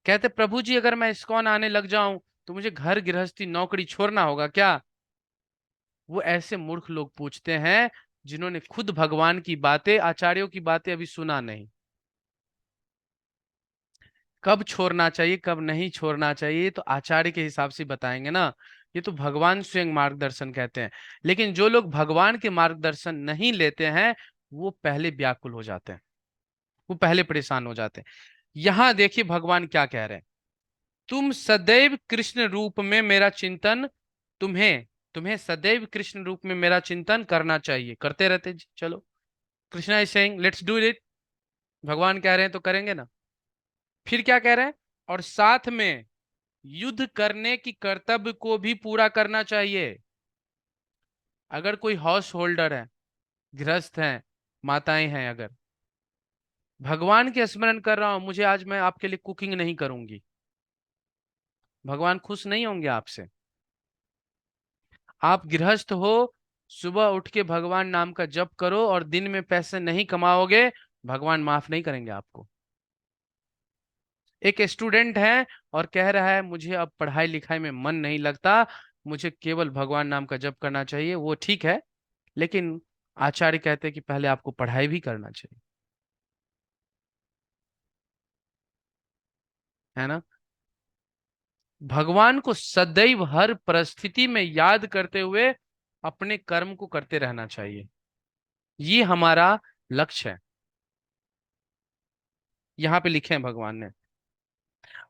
कहते प्रभु जी अगर मैं इस्कॉन आने लग जाऊं तो मुझे घर गृहस्थी नौकरी छोड़ना होगा क्या। वो ऐसे मूर्ख लोग पूछते हैं जिन्होंने खुद भगवान की बातें, आचार्यों की बातें अभी सुना नहीं। कब छोड़ना चाहिए कब नहीं छोड़ना चाहिए तो आचार्य के हिसाब से बताएंगे ना। ये तो भगवान स्वयं मार्गदर्शन कहते हैं। लेकिन जो लोग भगवान के मार्गदर्शन नहीं लेते हैं वो पहले व्याकुल हो जाते हैं। वो पहले परेशान हो जाते हैं। यहां देखिए भगवान क्या कह रहे हैं, तुम सदैव कृष्ण रूप में मेरा चिंतन, तुम्हें तुम्हें सदैव कृष्ण रूप में मेरा चिंतन करना चाहिए, करते रहते जी, चलो। Krishna is saying let's do it. भगवान कह रहे हैं तो करेंगे ना। फिर क्या कह रहे हैं, और साथ में युद्ध करने की कर्तव्य को भी पूरा करना चाहिए। अगर कोई हाउस होल्डर है, गृहस्थ हैं, माताएं हैं, अगर भगवान के स्मरण कर रहा हूं, मुझे आज मैं आपके लिए कुकिंग नहीं करूंगी, भगवान खुश नहीं होंगे आपसे। आप गृहस्थ हो, सुबह उठ के भगवान नाम का जप करो और दिन में पैसे नहीं कमाओगे, भगवान माफ नहीं करेंगे आपको। एक स्टूडेंट है और कह रहा है मुझे अब पढ़ाई लिखाई में मन नहीं लगता, मुझे केवल भगवान नाम का जप करना चाहिए, वो ठीक है, लेकिन आचार्य कहते हैं कि पहले आपको पढ़ाई भी करना चाहिए, है ना। भगवान को सदैव हर परिस्थिति में याद करते हुए अपने कर्म को करते रहना चाहिए, ये हमारा लक्ष्य है। यहाँ पे लिखे हैं भगवान ने,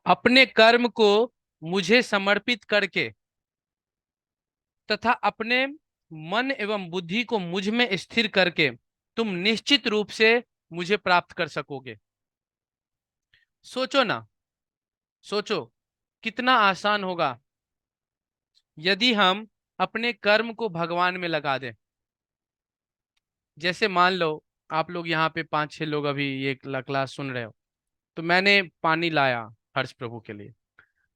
अपने कर्म को मुझे समर्पित करके तथा अपने मन एवं बुद्धि को मुझ में स्थिर करके तुम निश्चित रूप से मुझे प्राप्त कर सकोगे। सोचो ना, सोचो कितना आसान होगा यदि हम अपने कर्म को भगवान में लगा दें। जैसे मान लो आप लोग यहाँ पे 5-6 लोग अभी ये क्लास सुन रहे हो, तो मैंने पानी लाया हर्ष प्रभु के लिए,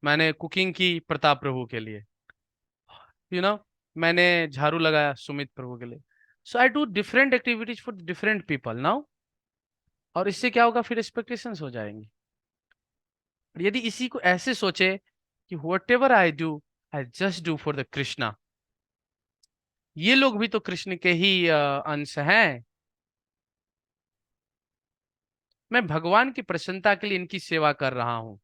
मैंने कुकिंग की प्रताप प्रभु के लिए, यू नो मैंने झाड़ू लगाया सुमित प्रभु के लिए। So I do different activities for different people now, और इससे क्या होगा, फिर एक्सपेक्टेशंस हो जाएंगी। और यदि इसी को ऐसे सोचे कि what ever I just do for the Krishna, ये लोग भी तो कृष्ण के ही अंश हैं, मैं भगवान की प्रसन्नता के लिए इनकी सेवा कर रहा हूं।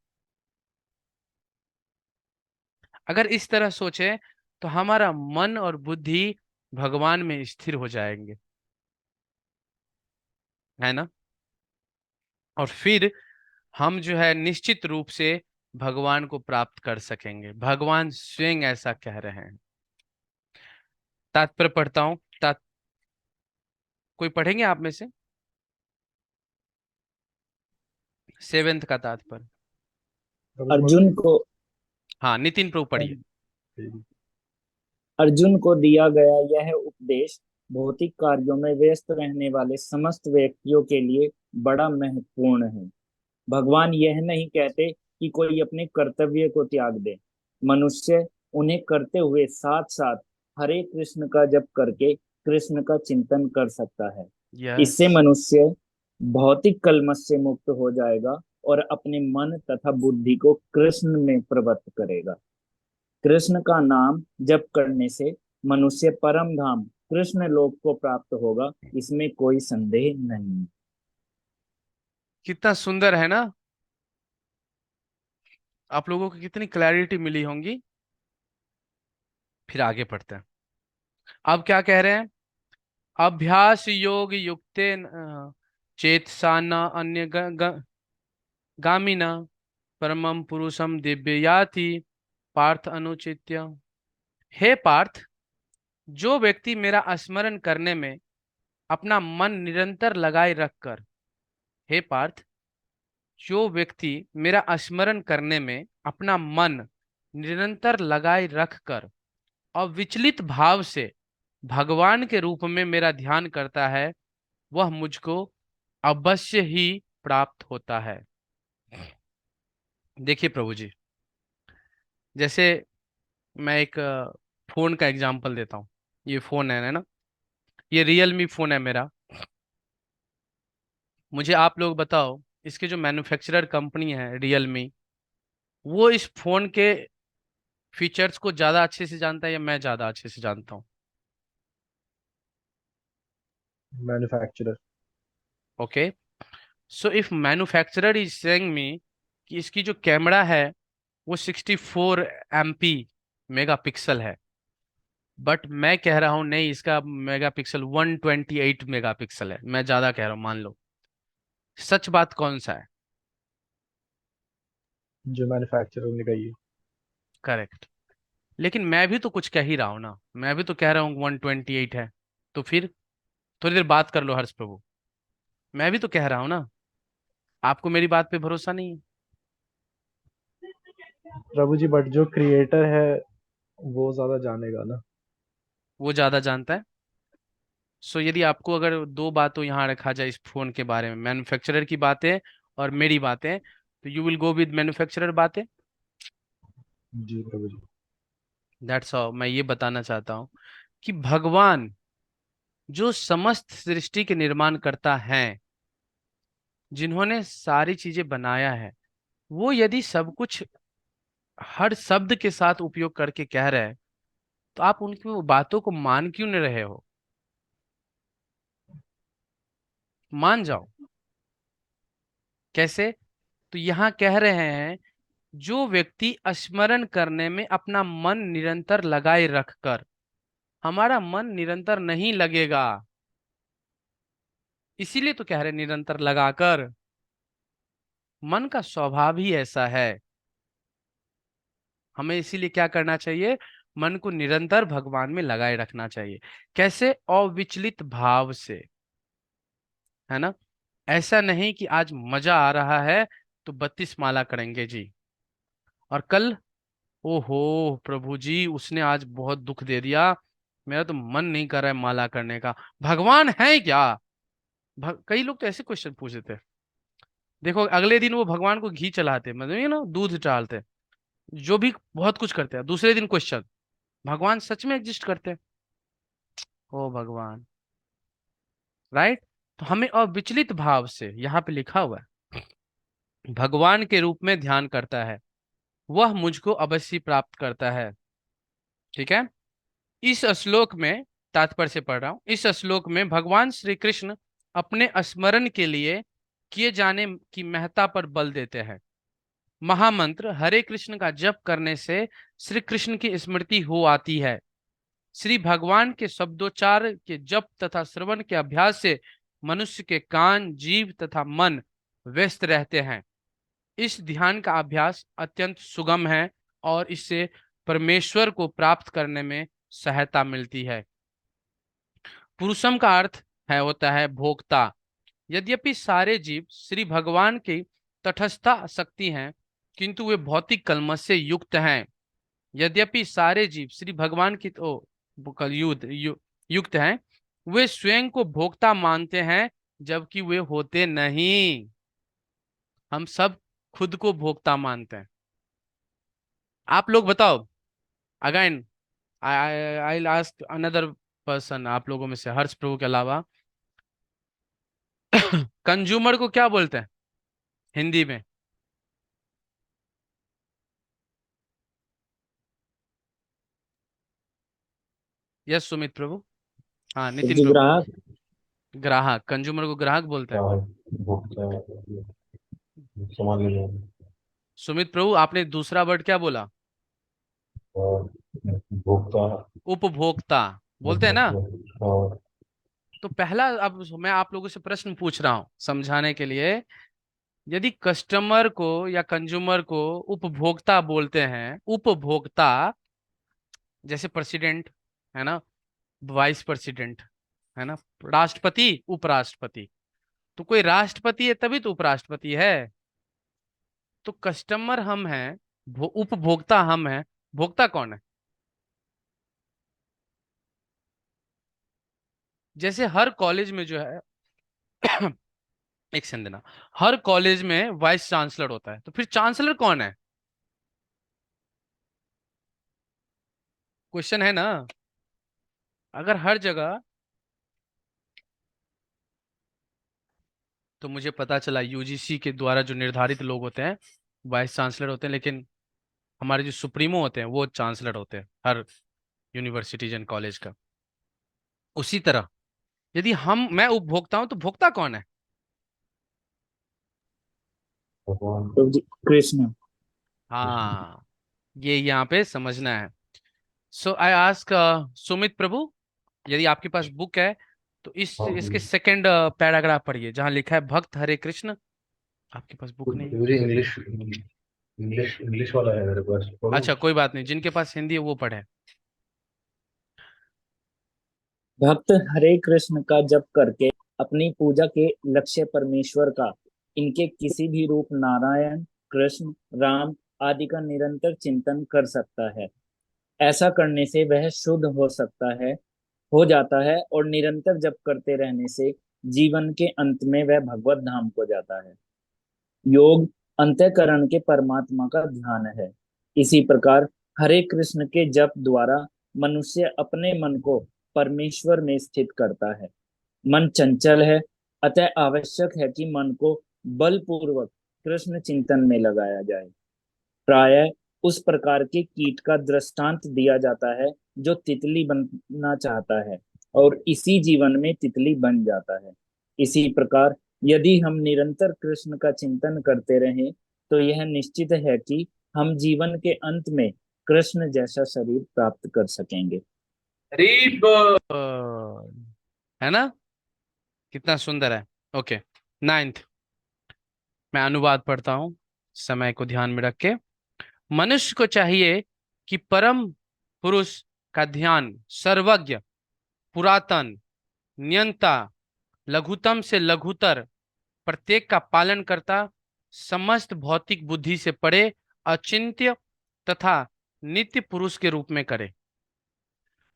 अगर इस तरह सोचे तो हमारा मन और बुद्धि भगवान में स्थिर हो जाएंगे, है ना। और फिर हम जो है निश्चित रूप से भगवान को प्राप्त कर सकेंगे, भगवान स्वयं ऐसा कह रहे हैं। तात्पर्य पढ़ता हूं, कोई पढ़ेंगे आप में से, 7th का तात्पर्य। प्रभु जी बोल अर्जुन दीजिए। को हाँ नितिन प्रभु पढ़िए। अर्जुन को दिया गया यह उपदेश भौतिक कार्यों में व्यस्त रहने वाले समस्त व्यक्तियों के लिए बड़ा महत्वपूर्ण है। भगवान यह नहीं कहते कि कोई अपने कर्तव्य को त्याग दे। मनुष्य उन्हें करते हुए साथ साथ हरे कृष्ण का जप करके कृष्ण का चिंतन कर सकता है। यस। इससे मनुष्य भौतिक कलमश से मुक्त हो जाएगा और अपने मन तथा बुद्धि को कृष्ण में प्रवृत्त करेगा। कृष्ण का नाम जप करने से मनुष्य परम धाम कृष्ण लोक को प्राप्त होगा, इसमें कोई संदेह नहीं। कितना सुंदर है ना, आप लोगों को कितनी क्लैरिटी मिली होंगी। फिर आगे पढ़ते हैं, अब क्या कह रहे हैं, अभ्यास योग युक्ते चेतसाना अन्य गामिना परमम पुरुषम दिव्य याति पार्थ अनुचित्य। हे पार्थ, जो व्यक्ति मेरा स्मरण करने में अपना मन निरंतर लगाए रखकर, हे पार्थ, जो व्यक्ति मेरा स्मरण करने में अपना मन निरंतर लगाए रखकर अविचलित भाव से भगवान के रूप में मेरा ध्यान करता है, वह मुझको अवश्य ही प्राप्त होता है। देखिए प्रभु जी, जैसे मैं एक फोन का एग्जांपल देता हूँ। ये फोन है ना, ये रियलमी फोन है मेरा। मुझे आप लोग बताओ, इसके जो मैन्युफैक्चरर कंपनी है रियलमी, वो इस फोन के फीचर्स को ज्यादा अच्छे से जानता है या मैं ज्यादा अच्छे से जानता हूँ? Manufacturer. Okay, so if manufacturer is saying me कि इसकी जो कैमरा है वो 64 MP मेगापिक्सल है, बट मैं कह रहा हूँ नहीं, इसका मेगापिक्सल 128 मेगापिक्सल है, मैं ज्यादा कह रहा हूँ मान लो। सच बात कौन सा है? जो मैन्युफैक्चरर ने कही है। करेक्ट। लेकिन मैं भी तो कुछ कह ही रहा हूं ना, मैं भी तो कह रहा हूँ 128 है। तो फिर थोड़ी देर बात कर लो हर्ष प्रभु, मैं भी तो कह रहा हूं ना, आपको मेरी बात पे भरोसा नहीं है? प्रभु जी, बट जो क्रिएटर है वो ज्यादा जानेगा ना। वो ज्यादा जानता है। सो यदि आपको अगर दो बातों यहाँ रखा जाए इस फोन के बारे में, मैन्युफैक्चरर की बातें और मेरी बातें, तो you will go with manufacturer बातें। जी प्रभु जी। That's all. मैं ये बताना चाहता हूँ कि भगवान जो समस्त सृष्टि के निर्माण करता है, जिन्होंने सारी चीजें बनाया है, वो यदि सब कुछ हर शब्द के साथ उपयोग करके कह रहे हैं, तो आप उनकी वो बातों को मान क्यों नहीं रहे हो? मान जाओ। कैसे? तो यहाँ कह रहे हैं, जो व्यक्ति स्मरण करने में अपना मन निरंतर लगाए रखकर, हमारा मन निरंतर नहीं लगेगा, इसीलिए तो कह रहे हैं निरंतर लगाकर। मन का स्वभाव ही ऐसा है। हमें इसीलिए क्या करना चाहिए? मन को निरंतर भगवान में लगाए रखना चाहिए। कैसे? अविचलित भाव से, है ना? ऐसा नहीं कि आज मजा आ रहा है तो 32 माला करेंगे जी, और कल ओहो प्रभु जी उसने आज बहुत दुख दे दिया, मेरा तो मन नहीं कर रहा है माला करने का, भगवान है क्या? कई लोग तो ऐसे क्वेश्चन पूछते थे। देखो अगले दिन वो भगवान को घी चलाते, मतलब ये ना दूध डालते, जो भी बहुत कुछ करते हैं, दूसरे दिन क्वेश्चन, भगवान सच में एग्जिस्ट करते हैं? ओ भगवान। राइट? तो हमें अविचलित भाव से, यहाँ पे लिखा हुआ है, भगवान के रूप में ध्यान करता है, वह मुझको अवश्य प्राप्त करता है। ठीक है? इस श्लोक में, तात्पर्य से पढ़ रहा हूं, इस श्लोक में भगवान श्री कृष्ण अपने स्मरण के लिए किए जाने की महत्ता पर बल देते हैं। महामंत्र हरे कृष्ण का जप करने से श्री कृष्ण की स्मृति हो आती है। श्री भगवान के शब्दोच्चार के जप तथा श्रवण के अभ्यास से मनुष्य के कान, जीव तथा मन व्यस्त रहते हैं। इस ध्यान का अभ्यास अत्यंत सुगम है और इससे परमेश्वर को प्राप्त करने में सहायता मिलती है। पुरुषम का अर्थ है होता है भोक्ता। यद्यपि सारे जीव श्री भगवान की तटस्था शक्ति हैं, किंतु वे भौतिक कलमश से युक्त हैं। यद्यपि सारे जीव श्री भगवान की युक्त हैं, वे स्वयं को भोक्ता मानते हैं, जबकि वे होते नहीं। हम सब खुद को भोक्ता मानते हैं। आप लोग बताओ। Again I ask another person, आप लोगों में से हर्ष प्रभु के अलावा, कंज्यूमर को क्या बोलते हैं हिंदी में? यस सुमित प्रभु। हाँ नितिन जी प्रभु। ग्राहक। ग्राहक, कंज्यूमर को ग्राहक बोलते हैं। भोक्ता सामान लेने सुमित प्रभु आपने दूसरा वर्ड क्या बोला? और भोक्ता। उपभोक्ता बोलते हैं ना? और तो पहला, अब मैं आप लोगों से प्रश्न पूछ रहा हूं समझाने के लिए। यदि कस्टमर को या कंज्यूमर को उपभोक्ता बोलते हैं, उपभोक्ता, जैसे प्रेसिडेंट है ना, वाइस प्रेसिडेंट है ना, राष्ट्रपति, उपराष्ट्रपति, तो कोई राष्ट्रपति है तभी तो उपराष्ट्रपति है। तो कस्टमर हम हैं, उपभोक्ता हम हैं, भोक्ता कौन है? जैसे हर कॉलेज में जो है एक सेकंड देना, हर कॉलेज में वाइस चांसलर होता है, तो फिर चांसलर कौन है? क्वेश्चन है ना। अगर हर जगह, तो मुझे पता चला यूजीसी के द्वारा जो निर्धारित लोग होते हैं वाइस चांसलर होते हैं, लेकिन हमारे जो सुप्रीमो होते हैं वो चांसलर होते हैं हर यूनिवर्सिटीज एंड कॉलेज का। उसी तरह यदि मैं उपभोक्ता हूं तो भोक्ता कौन है? भगवान। प्रभु जी कृष्ण। हाँ, ये यहाँ पे समझना है। सो आई आस्क सुमित प्रभु, यदि आपके पास बुक है तो इसके सेकंड पैराग्राफ पढ़िए जहां लिखा है भक्त हरे कृष्ण। आपके पास बुक नहीं है? मुझे इंग्लिश इंग्लिश इंग्लिश वाला है मेरे पास, पढ़ूं? अच्छा कोई बात नहीं, जिनके पास हिंदी है वो पढ़े। भक्त हरे कृष्ण का जप करके अपनी पूजा के लक्ष्य परमेश्वर का, इनके किसी भी रूप नारायण, कृष्ण, राम आदि का निरंतर चिंतन कर सकता है। ऐसा करने से वह शुद्ध हो सकता है, हो जाता है, और निरंतर जप करते रहने से जीवन के अंत में वह भगवत धाम को जाता है। योग अंतःकरण के परमात्मा का ध्यान है। इसी प्रकार हरे कृष्ण के जप द्वारा मनुष्य अपने मन को परमेश्वर में स्थित करता है। मन चंचल है, अतः आवश्यक है कि मन को बलपूर्वक कृष्ण चिंतन में लगाया जाए। प्रायः उस प्रकार के कीट का दृष्टांत दिया जाता है जो तितली बनना चाहता है और इसी जीवन में तितली बन जाता है। इसी प्रकार यदि हम निरंतर कृष्ण का चिंतन करते रहें तो यह निश्चित है कि हम जीवन के अंत में कृष्ण जैसा शरीर प्राप्त कर सकेंगे। करीब है ना? कितना सुंदर है। Okay, ninth. मैं अनुवाद पढ़ता हूँ समय को ध्यान में रख के। मनुष्य को चाहिए कि परम पुरुष का ध्यान सर्वज्ञ, पुरातन, नियंता, लघुतम से लघुतर, प्रत्येक का पालन करता, समस्त भौतिक बुद्धि से परे, अचिंत्य तथा नित्य पुरुष के रूप में करे।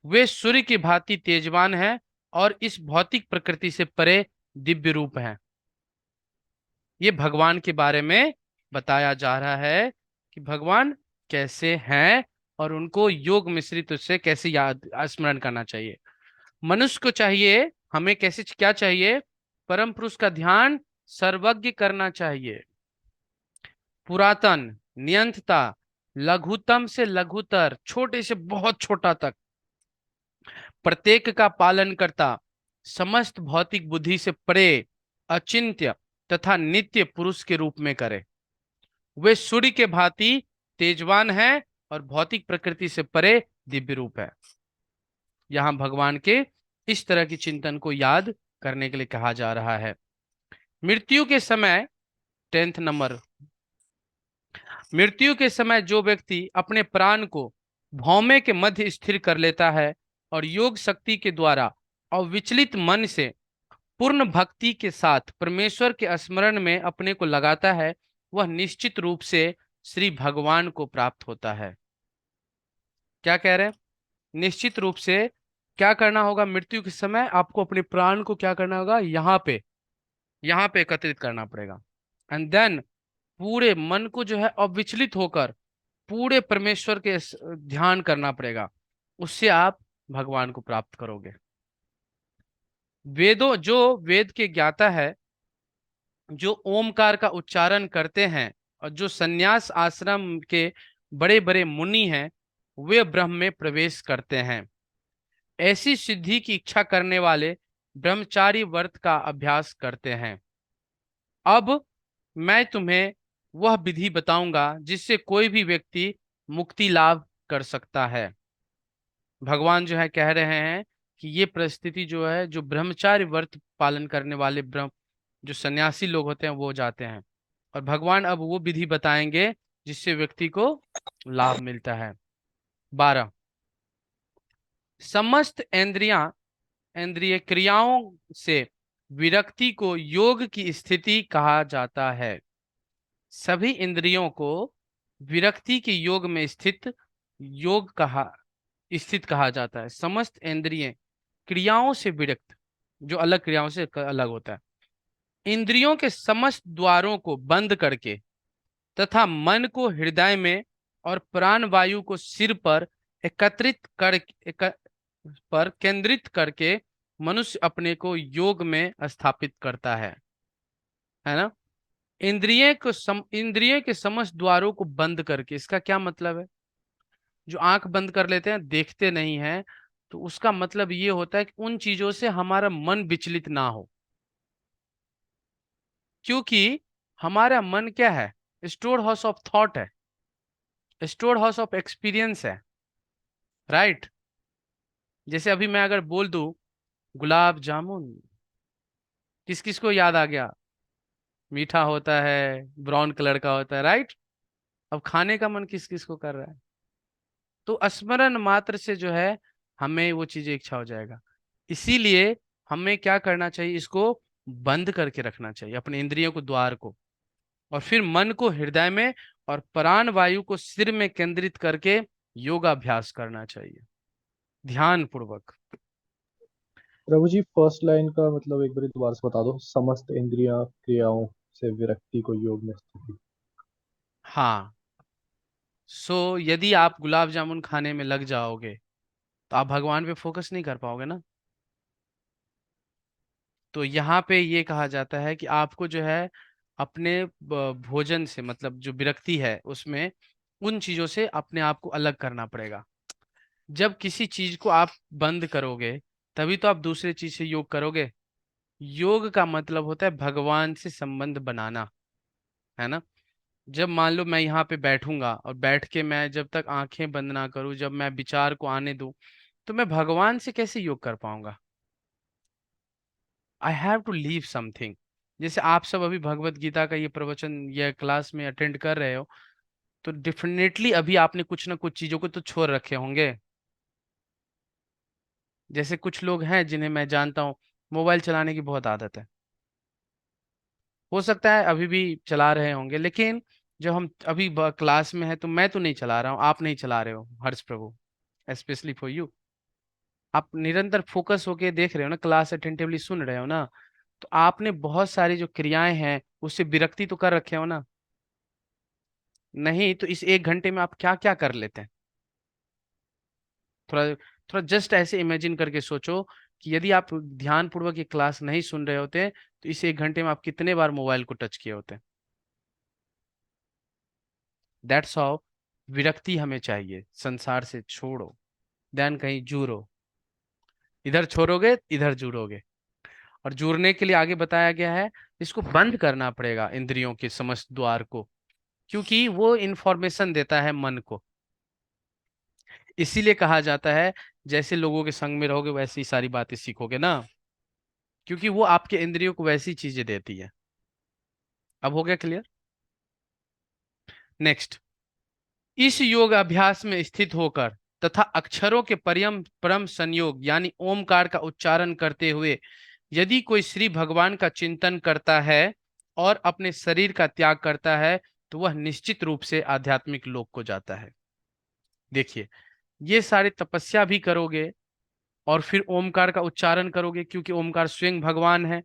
वे सूर्य की भांति तेजवान है और इस भौतिक प्रकृति से परे दिव्य रूप है। ये भगवान के बारे में बताया जा रहा है कि भगवान कैसे हैं और उनको योग मिश्रित उससे कैसे याद स्मरण करना चाहिए। मनुष्य को चाहिए, हमें कैसे क्या चाहिए? परम पुरुष का ध्यान सर्वज्ञ करना चाहिए, पुरातन, नियंतता, लघुतम से लघुतर, छोटे से बहुत छोटा तक, प्रत्येक का पालन करता, समस्त भौतिक बुद्धि से परे, अचिंत्य तथा नित्य पुरुष के रूप में करे। वे सूर्य के भांति तेजवान है और भौतिक प्रकृति से परे दिव्य रूप है। यहां भगवान के इस तरह की चिंतन को याद करने के लिए कहा जा रहा है। मृत्यु के समय, 10th नंबर, मृत्यु के समय जो व्यक्ति अपने प्राण को भौमे के मध्य स्थिर कर लेता है और योग शक्ति के द्वारा अविचलित मन से पूर्ण भक्ति के साथ परमेश्वर के स्मरण में अपने को लगाता है, वह निश्चित रूप से श्री भगवान को प्राप्त होता है। क्या कह रहे हैं? निश्चित रूप से क्या करना होगा? मृत्यु के समय आपको अपने प्राण को क्या करना होगा? यहाँ पे एकत्रित करना पड़ेगा। एंड देन पूरे मन को जो है अविचलित होकर पूरे परमेश्वर के ध्यान करना पड़ेगा, उससे आप भगवान को प्राप्त करोगे। वेदों, जो वेद के ज्ञाता है, जो ओमकार का उच्चारण करते हैं और जो सन्यास आश्रम के बड़े बड़े मुनि हैं, वे ब्रह्म में प्रवेश करते हैं। ऐसी सिद्धि की इच्छा करने वाले ब्रह्मचारी व्रत का अभ्यास करते हैं। अब मैं तुम्हें वह विधि बताऊंगा जिससे कोई भी व्यक्ति मुक्ति लाभ कर सकता है। भगवान जो है कह रहे हैं कि ये परिस्थिति जो है, जो ब्रह्मचार्य व्रत पालन करने वाले ब्रह्म जो सन्यासी लोग होते हैं वो जाते हैं, और भगवान अब वो विधि बताएंगे जिससे व्यक्ति को लाभ मिलता है। 12, समस्त इंद्रिय क्रियाओं से विरक्ति को योग की स्थिति कहा जाता है। सभी इंद्रियों को विरक्ति के योग में स्थित कहा जाता है। समस्त इंद्रिय क्रियाओं से विरक्त, जो अलग क्रियाओं से अलग होता है, इंद्रियों के समस्त द्वारों को बंद करके तथा मन को हृदय में और प्राण वायु को सिर पर केंद्रित करके मनुष्य अपने को योग में स्थापित करता है ना? इंद्रिय के समस्त द्वारों को बंद करके, इसका क्या मतलब है? जो आंख बंद कर लेते हैं, देखते नहीं है, तो उसका मतलब ये होता है कि उन चीजों से हमारा मन विचलित ना हो, क्योंकि हमारा मन क्या है? स्टोर हाउस ऑफ थॉट है, स्टोर हाउस ऑफ एक्सपीरियंस है, राइट? जैसे अभी मैं अगर बोल दूं गुलाब जामुन। किस किस को याद आ गया? मीठा होता है, ब्राउन कलर का होता है, राइट? अब खाने का मन किस किस को कर रहा है? तो स्मरण मात्र से जो है हमें वो चीजें इच्छा हो जाएगा। इसीलिए हमें क्या करना चाहिए, इसको बंद करके रखना चाहिए, अपने इंद्रियों को, द्वार को, और फिर मन को हृदय में और प्राण वायु को सिर में केंद्रित करके योगाभ्यास करना चाहिए ध्यान पूर्वक। प्रभु जी, फर्स्ट लाइन का मतलब एक बार दोबारा से बता दो। समस्त इंद्रिया क्रियाओं से विरक्ति को योग में स्थिति। हाँ, यदि आप गुलाब जामुन खाने में लग जाओगे तो आप भगवान पे फोकस नहीं कर पाओगे ना। तो यहाँ पे ये कहा जाता है कि आपको जो है अपने भोजन से, मतलब जो विरक्ति है उसमें, उन चीजों से अपने आप को अलग करना पड़ेगा। जब किसी चीज को आप बंद करोगे तभी तो आप दूसरे चीज से योग करोगे। योग का मतलब होता है भगवान से संबंध बनाना, है ना? जब मान लो मैं यहाँ पे बैठूंगा और बैठ के मैं जब तक आंखें बंद ना करूं, जब मैं विचार को आने दूं, तो मैं भगवान से कैसे योग कर पाऊंगा? I have to leave something. जैसे आप सब अभी भगवत गीता का ये प्रवचन या क्लास में अटेंड कर रहे हो, तो डेफिनेटली अभी आपने कुछ ना कुछ चीजों को तो छोड़ रखे होंगे। जैसे कुछ लोग हैं जिन्हें मैं जानता हूँ, मोबाइल चलाने की बहुत आदत है। हो सकता है अभी भी चला रहे होंगे, लेकिन जब हम अभी क्लास में है तो मैं तो नहीं चला रहा हूँ, आप नहीं चला रहे हो, हर्ष प्रभु, स्पेशली फॉर यू। आप निरंतर फोकस होके देख रहे हो ना, क्लास अटेंटिवली सुन रहे हो ना, तो आपने बहुत सारी जो क्रियाएं हैं उससे विरक्ति तो कर रखे हो ना। नहीं तो इस 1 घंटे में आप क्या क्या कर लेते हैं? थोड़ा थोड़ा जस्ट ऐसे इमेजिन करके सोचो कि यदि आप ध्यान पूर्वक ये क्लास नहीं सुन रहे होते तो इस 1 घंटे में आप कितने बार मोबाइल को टच किए होते? दैट्स हाउ विरक्ति हमें चाहिए। संसार से छोड़ो, देन कहीं जुड़ो। इधर छोड़ोगे इधर जुड़ोगे। और जुड़ने के लिए आगे बताया गया है, इसको बंद करना पड़ेगा इंद्रियों के समस्त द्वार को, क्योंकि वो इंफॉर्मेशन देता है मन को। इसीलिए कहा जाता है जैसे लोगों के संग में रहोगे वैसी सारी बातें सीखोगे ना, क्योंकि वो आपके इंद्रियों को वैसी चीजें देती है। अब हो गया क्लियर? नेक्स्ट, इस योग अभ्यास में स्थित होकर तथा अक्षरों के परम परम संयोग यानी ओमकार का उच्चारण करते हुए यदि कोई श्री भगवान का चिंतन करता है और अपने शरीर का त्याग करता है तो वह निश्चित रूप से आध्यात्मिक लोक को जाता है। देखिए, ये सारी तपस्या भी करोगे और फिर ओमकार का उच्चारण करोगे, क्योंकि ओमकार स्वयं भगवान है।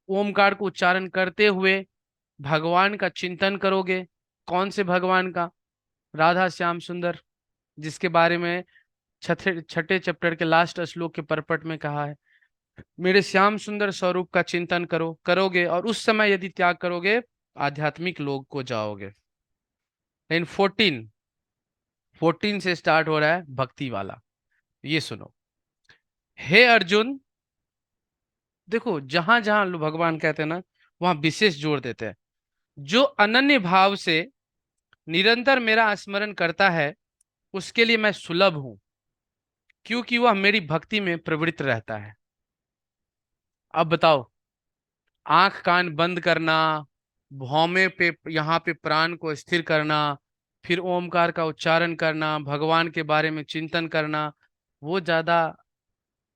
ओमकार को उच्चारण करते हुए भगवान का चिंतन करोगे। कौन से भगवान का? राधा श्याम सुंदर, जिसके बारे में छठे छठे चैप्टर के लास्ट श्लोक के परपट में कहा है, मेरे श्याम सुंदर स्वरूप का चिंतन करोगे, और उस समय यदि त्याग करोगे आध्यात्मिक लोक को जाओगे। लेकिन 14 से स्टार्ट हो रहा है भक्ति वाला। ये सुनो, हे अर्जुन, देखो जहां जहां भगवान कहते हैं ना, वहां विशेष जोर देते हैं। जो अनन्य भाव से निरंतर मेरा स्मरण करता है उसके लिए मैं सुलभ हूं, क्योंकि वह मेरी भक्ति में प्रवृत्त रहता है। अब बताओ, आंख कान बंद करना, भौमे पे यहाँ पे प्राण को स्थिर करना, फिर ओमकार का उच्चारण करना, भगवान के बारे में चिंतन करना, वो ज्यादा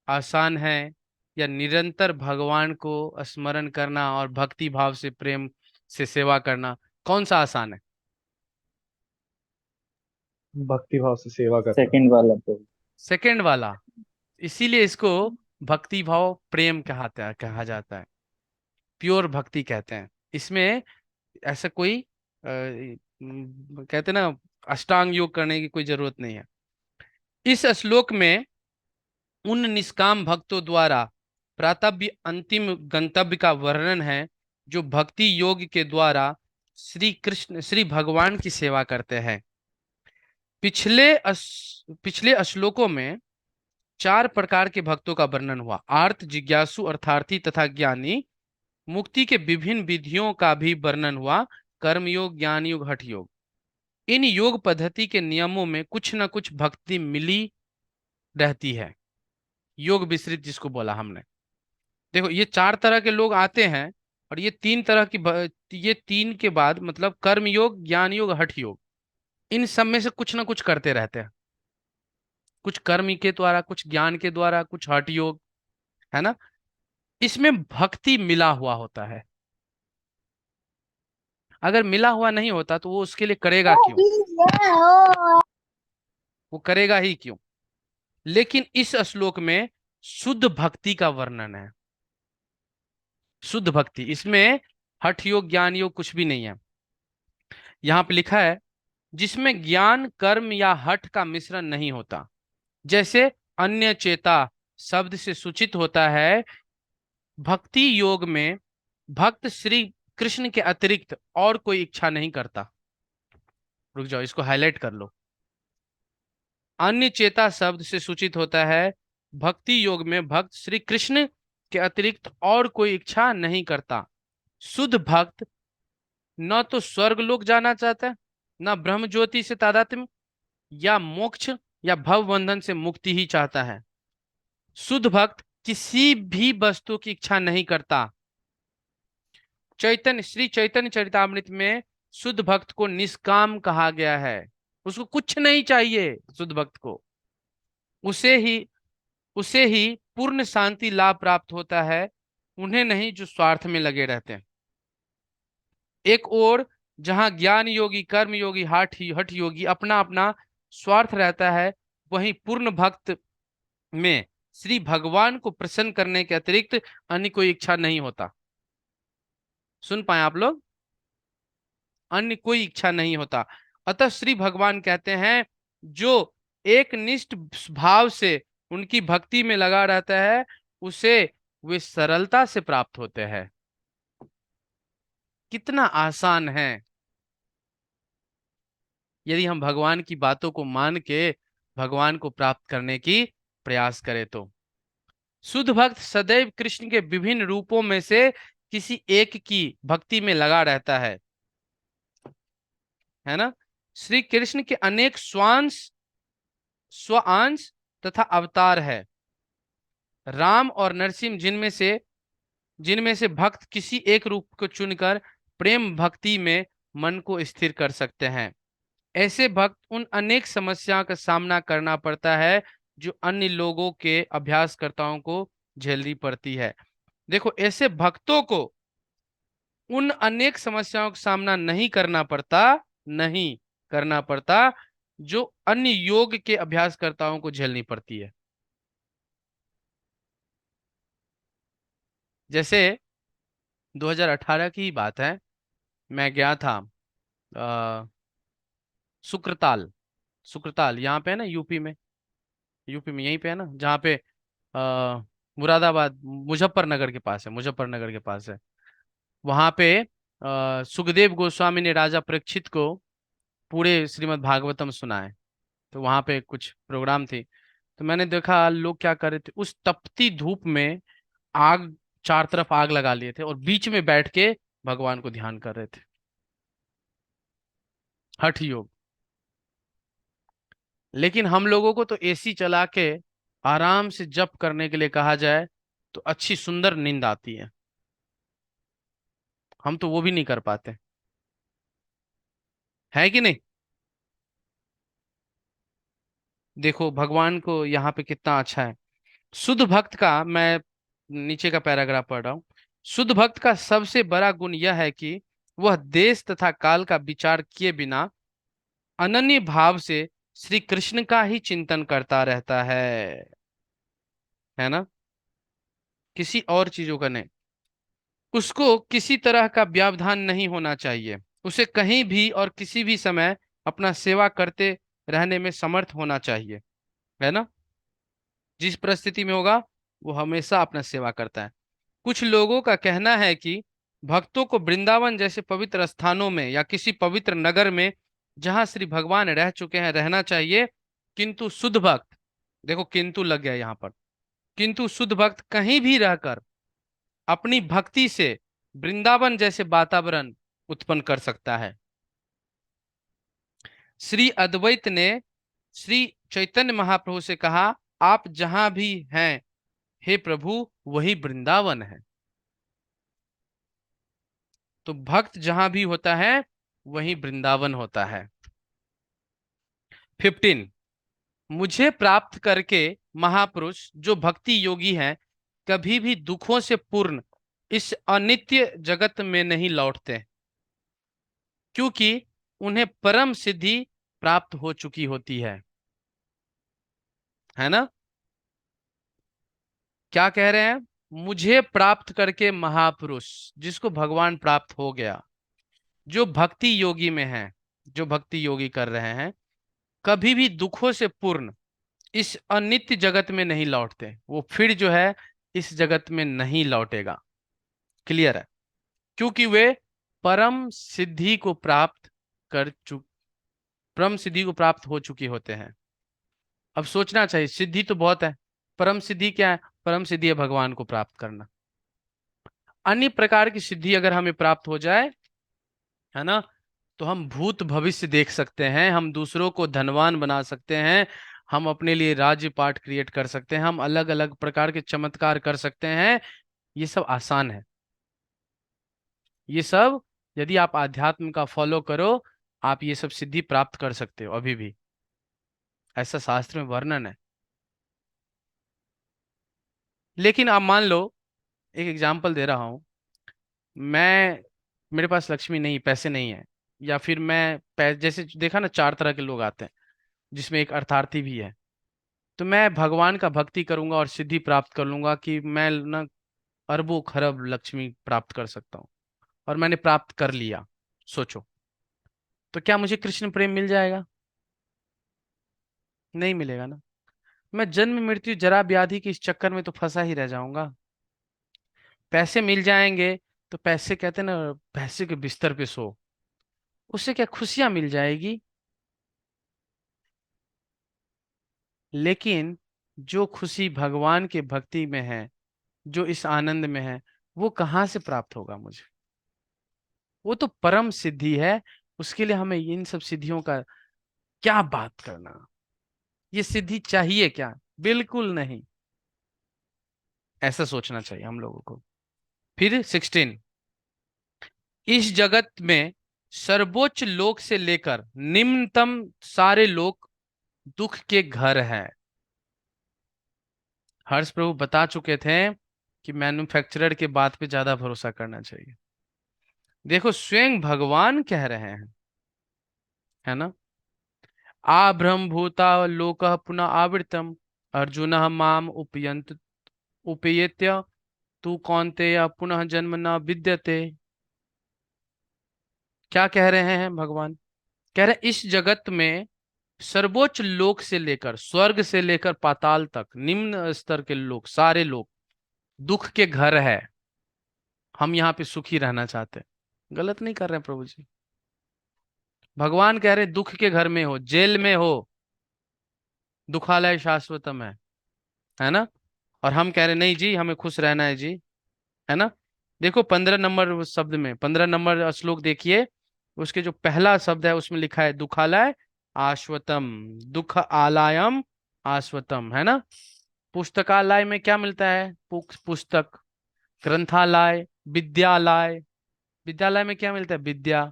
आसान है या निरंतर भगवान को स्मरण करना और भक्ति भाव से प्रेम से सेवा करना, कौन सा आसान है? भक्ति भाव से सेवा करना। सेकंड वाला तो। सेकंड वाला। इसीलिए इसको भक्ति भाव प्रेम कहा जाता है, प्योर भक्ति कहते हैं। इसमें ऐसा कोई कहते हैं ना, अष्टांग योग करने की कोई जरूरत नहीं है। इस श्लोक में उन निष्काम भक्तों द्वारा प्रातव्य अंतिम गंतव्य का वर्णन है जो भक्ति योग के द्वारा श्री कृष्ण श्री भगवान की सेवा करते हैं। पिछले श्लोकों में 4 प्रकार के भक्तों का वर्णन हुआ, आर्त, जिज्ञासु, अर्थार्थी तथा ज्ञानी। मुक्ति के विभिन्न विधियों का भी वर्णन हुआ, कर्म योग, ज्ञान योग, हठ योग। इन योग पद्धति के नियमों में कुछ न कुछ भक्ति मिली रहती है। योग विस्तृत जिसको बोला हमने। देखो ये चार तरह के लोग आते हैं, और ये तीन तरह की ये तीन के बाद मतलब कर्म योग, ज्ञान योग, हठ योग, इन सब में से कुछ ना कुछ करते रहते हैं। कुछ कर्म के द्वारा, कुछ ज्ञान के द्वारा, कुछ हठ योग, है ना। इसमें भक्ति मिला हुआ होता है। अगर मिला हुआ नहीं होता तो वो उसके लिए करेगा क्यों? वो करेगा ही क्यों? लेकिन इस श्लोक में शुद्ध भक्ति का वर्णन है। शुद्ध भक्ति, इसमें हठ योग, ज्ञान योग कुछ भी नहीं है। यहां पे लिखा है जिसमें ज्ञान, कर्म या हठ का मिश्रण नहीं होता। जैसे अन्य चेता शब्द से सूचित होता है, भक्ति योग में भक्त श्री कृष्ण के अतिरिक्त और कोई इच्छा नहीं करता। रुक जाओ, इसको हाईलाइट कर लो। अन्य चेता शब्द से सूचित होता है, भक्ति योग में भक्त श्री कृष्ण के अतिरिक्त और कोई इच्छा नहीं करता। शुद्ध भक्त न तो स्वर्ग लोक जाना चाहता है, न ब्रह्म ज्योति से तादात्म्य या मोक्ष या भव बंधन से मुक्ति ही चाहता है। शुद्ध भक्त किसी भी वस्तु की इच्छा नहीं करता। चैतन्य, श्री चैतन्य चरितामृत में शुद्ध भक्त को निष्काम कहा गया है। उसको कुछ नहीं चाहिए। शुद्ध भक्त को उसे ही उसे ही पूर्ण शांति लाभ प्राप्त होता है, उन्हें नहीं जो स्वार्थ में लगे रहते हैं। एक और जहां ज्ञान योगी, कर्म योगी, हठ योगी अपना अपना स्वार्थ रहता है, वहीं पूर्ण भक्त में श्री भगवान को प्रसन्न करने के अतिरिक्त अन्य कोई इच्छा नहीं होता। सुन पाए आप लोग? अन्य कोई इच्छा नहीं होता। अतः श्री भगवान कहते हैं जो एक निष्ठ भाव से उनकी भक्ति में लगा रहता है, उसे वे सरलता से प्राप्त होते हैं। कितना आसान है यदि हम भगवान की बातों को मान के भगवान को प्राप्त करने की प्रयास करें तो। शुद्ध भक्त सदैव कृष्ण के विभिन्न रूपों में से किसी एक की भक्ति में लगा रहता है ना। श्री कृष्ण के अनेक स्वांश तथा अवतार है। राम और नरसिंह जिनमें से भक्त किसी एक रूप को चुनकर प्रेम भक्ति में मन को स्थिर कर सकते हैं। ऐसे भक्त उन अनेक समस्याओं का सामना करना पड़ता है जो अन्य लोगों के अभ्यासकर्ताओं को झेलनी पड़ती है। देखो, ऐसे भक्तों को उन अनेक समस्याओं का सामना नहीं करना पड़ता जो अन्य योग के अभ्यासकर्ताओं को झेलनी पड़ती है। जैसे 2018 की ही बात है, मैं गया था सुक्रताल। सुक्रताल यहाँ पे है ना, यूपी में यहीं पे है ना, जहाँ पे मुरादाबाद, मुजफ्फरनगर के पास है, मुजफ्फरनगर के पास है। वहां पे सुखदेव गोस्वामी ने राजा परीक्षित को पूरे श्रीमद् भागवतम सुनाए। तो वहां पे कुछ प्रोग्राम थी, तो मैंने देखा लोग क्या कर रहे थे, उस तपती धूप में आग, चार तरफ आग लगा लिए थे और बीच में बैठ के भगवान को ध्यान कर रहे थे। हठ योग। लेकिन हम लोगों को तो एसी चला के आराम से जप करने के लिए कहा जाए तो अच्छी सुंदर नींद आती है। हम तो वो भी नहीं कर पाते, है कि नहीं? देखो भगवान को यहाँ पे कितना अच्छा है। शुद्ध भक्त का, मैं नीचे का पैराग्राफ पढ़ रहा हूँ। शुद्ध भक्त का सबसे बड़ा गुण यह है कि वह देश तथा काल का विचार किए बिना अनन्य भाव से श्री कृष्ण का ही चिंतन करता रहता है ना, किसी और चीजों का नहीं। उसको किसी तरह का व्यवधान नहीं होना चाहिए। उसे कहीं भी और किसी भी समय अपना सेवा करते रहने में समर्थ होना चाहिए, है ना। जिस परिस्थिति में होगा वो हमेशा अपना सेवा करता है। कुछ लोगों का कहना है कि भक्तों को वृंदावन जैसे पवित्र स्थानों में या किसी पवित्र नगर में जहां श्री भगवान रह चुके हैं रहना चाहिए, किंतु शुद्ध भक्त, देखो किंतु लग गया यहाँ पर, किंतु शुद्ध भक्त कहीं भी रहकर अपनी भक्ति से वृंदावन जैसे वातावरण उत्पन्न कर सकता है। श्री अद्वैत ने श्री चैतन्य महाप्रभु से कहा, आप जहां भी हैं हे प्रभु वही वृंदावन है। तो भक्त जहां भी होता है वही वृंदावन होता है। 15, मुझे प्राप्त करके महापुरुष जो भक्ति योगी हैं कभी भी दुखों से पूर्ण इस अनित्य जगत में नहीं लौटते, क्योंकि उन्हें परम सिद्धि प्राप्त हो चुकी होती है ना। क्या कह रहे हैं? मुझे प्राप्त करके महापुरुष, जिसको भगवान प्राप्त हो गया, जो भक्ति योगी में है, जो भक्ति योगी कर रहे हैं, कभी भी दुखों से पूर्ण इस अनित्य जगत में नहीं लौटते। वो फिर जो है इस जगत में नहीं लौटेगा। क्लियर है? क्योंकि वे परम सिद्धि को प्राप्त कर चुक परम सिद्धि को प्राप्त हो चुके होते हैं। अब सोचना चाहिए, सिद्धि तो बहुत है, परम सिद्धि क्या है? परम सिद्धि है भगवान को प्राप्त करना। अन्य प्रकार की सिद्धि अगर हमें प्राप्त हो जाए, है ना, तो हम भूत भविष्य देख सकते हैं, हम दूसरों को धनवान बना सकते हैं, हम अपने लिए राज्य पाठ क्रिएट कर सकते हैं, हम अलग अलग प्रकार के चमत्कार कर सकते हैं। ये सब आसान है। ये सब यदि आप आध्यात्म का फॉलो करो, आप ये सब सिद्धि प्राप्त कर सकते हो अभी भी। ऐसा शास्त्र में वर्णन है। लेकिन आप मान लो, एक एग्जाम्पल दे रहा हूं, मैं मेरे पास लक्ष्मी नहीं, पैसे नहीं है, या फिर मैं जैसे देखा ना, 4 तरह के लोग आते हैं जिसमें एक अर्थार्थी भी है। तो मैं भगवान का भक्ति करूंगा और सिद्धि प्राप्त कर लूंगा कि मैं ना अरबों खरब लक्ष्मी प्राप्त कर सकता हूँ, और मैंने प्राप्त कर लिया। सोचो, तो क्या मुझे कृष्ण प्रेम मिल जाएगा? नहीं मिलेगा ना। मैं जन्म मृत्यु जरा व्याधि के इस चक्कर में तो फंसा ही रह जाऊंगा। पैसे मिल जाएंगे तो पैसे, कहते हैं ना, पैसे के बिस्तर पे सो, उससे क्या खुशियां मिल जाएगी। लेकिन जो खुशी भगवान के भक्ति में है, जो इस आनंद में है, वो कहाँ से प्राप्त होगा मुझे? वो तो परम सिद्धि है। उसके लिए हमें इन सब सिद्धियों का क्या बात करना? ये सिद्धि चाहिए क्या? बिल्कुल नहीं। ऐसा सोचना चाहिए हम लोगों को। फिर 16, इस जगत में सर्वोच्च लोक से लेकर निम्नतम सारे लोक दुख के घर हैं। हर्ष प्रभु बता चुके थे कि मैन्युफैक्चरर के बात पे ज्यादा भरोसा करना चाहिए। देखो, स्वयं भगवान कह रहे हैं, है ना, आ ब्रह्मभूता लोकः पुनः आवृतम अर्जुन माम उपयंत उपयेत्य तू कौन्तेय पुनः जन्म न विद्यते। क्या कह रहे हैं भगवान? कह रहे इस जगत में सर्वोच्च लोक से लेकर, स्वर्ग से लेकर पाताल तक, निम्न स्तर के लोग, सारे लोग दुख के घर है। हम यहाँ पे सुखी रहना चाहते हैं। गलत नहीं कर रहे हैं प्रभु जी। भगवान कह रहे दुख के घर में हो, जेल में हो, दुखालय शाश्वतम है ना। और हम कह रहे नहीं जी, हमें खुश रहना है जी, है ना। देखो 15 नंबर शब्द में, 15 नंबर श्लोक देखिए, उसके जो पहला शब्द है उसमें लिखा है दुखालय आश्वतम, दुख आलयम आश्वतम, है ना। पुस्तकालय में क्या मिलता है? पुस्तक। ग्रंथालय, विद्यालय, विद्यालय में क्या मिलता है? विद्या,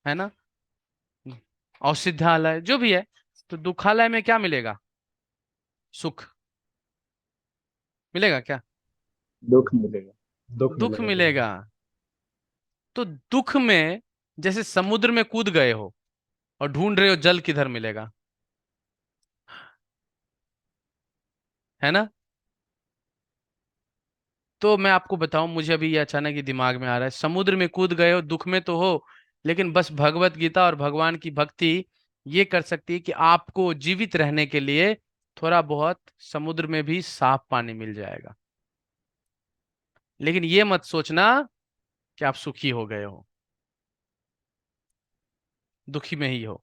है ना। औषधालय, जो भी है। तो दुखालय में क्या मिलेगा? सुख मिलेगा क्या? दुख मिलेगा। दुख दुख मिलेगा केवल। मिलेगा। तो दुख में, जैसे समुद्र में कूद गए हो और ढूंढ रहे हो जल किधर मिलेगा, है ना। तो मैं आपको बताऊं, मुझे अभी ये अचानक ही दिमाग में आ रहा है, समुद्र में कूद गए हो, दुख में तो हो, लेकिन बस भगवत गीता और भगवान की भक्ति ये कर सकती है कि आपको जीवित रहने के लिए थोड़ा बहुत समुद्र में भी साफ पानी मिल जाएगा। लेकिन ये मत सोचना कि आप सुखी हो गए हो, दुखी में ही हो।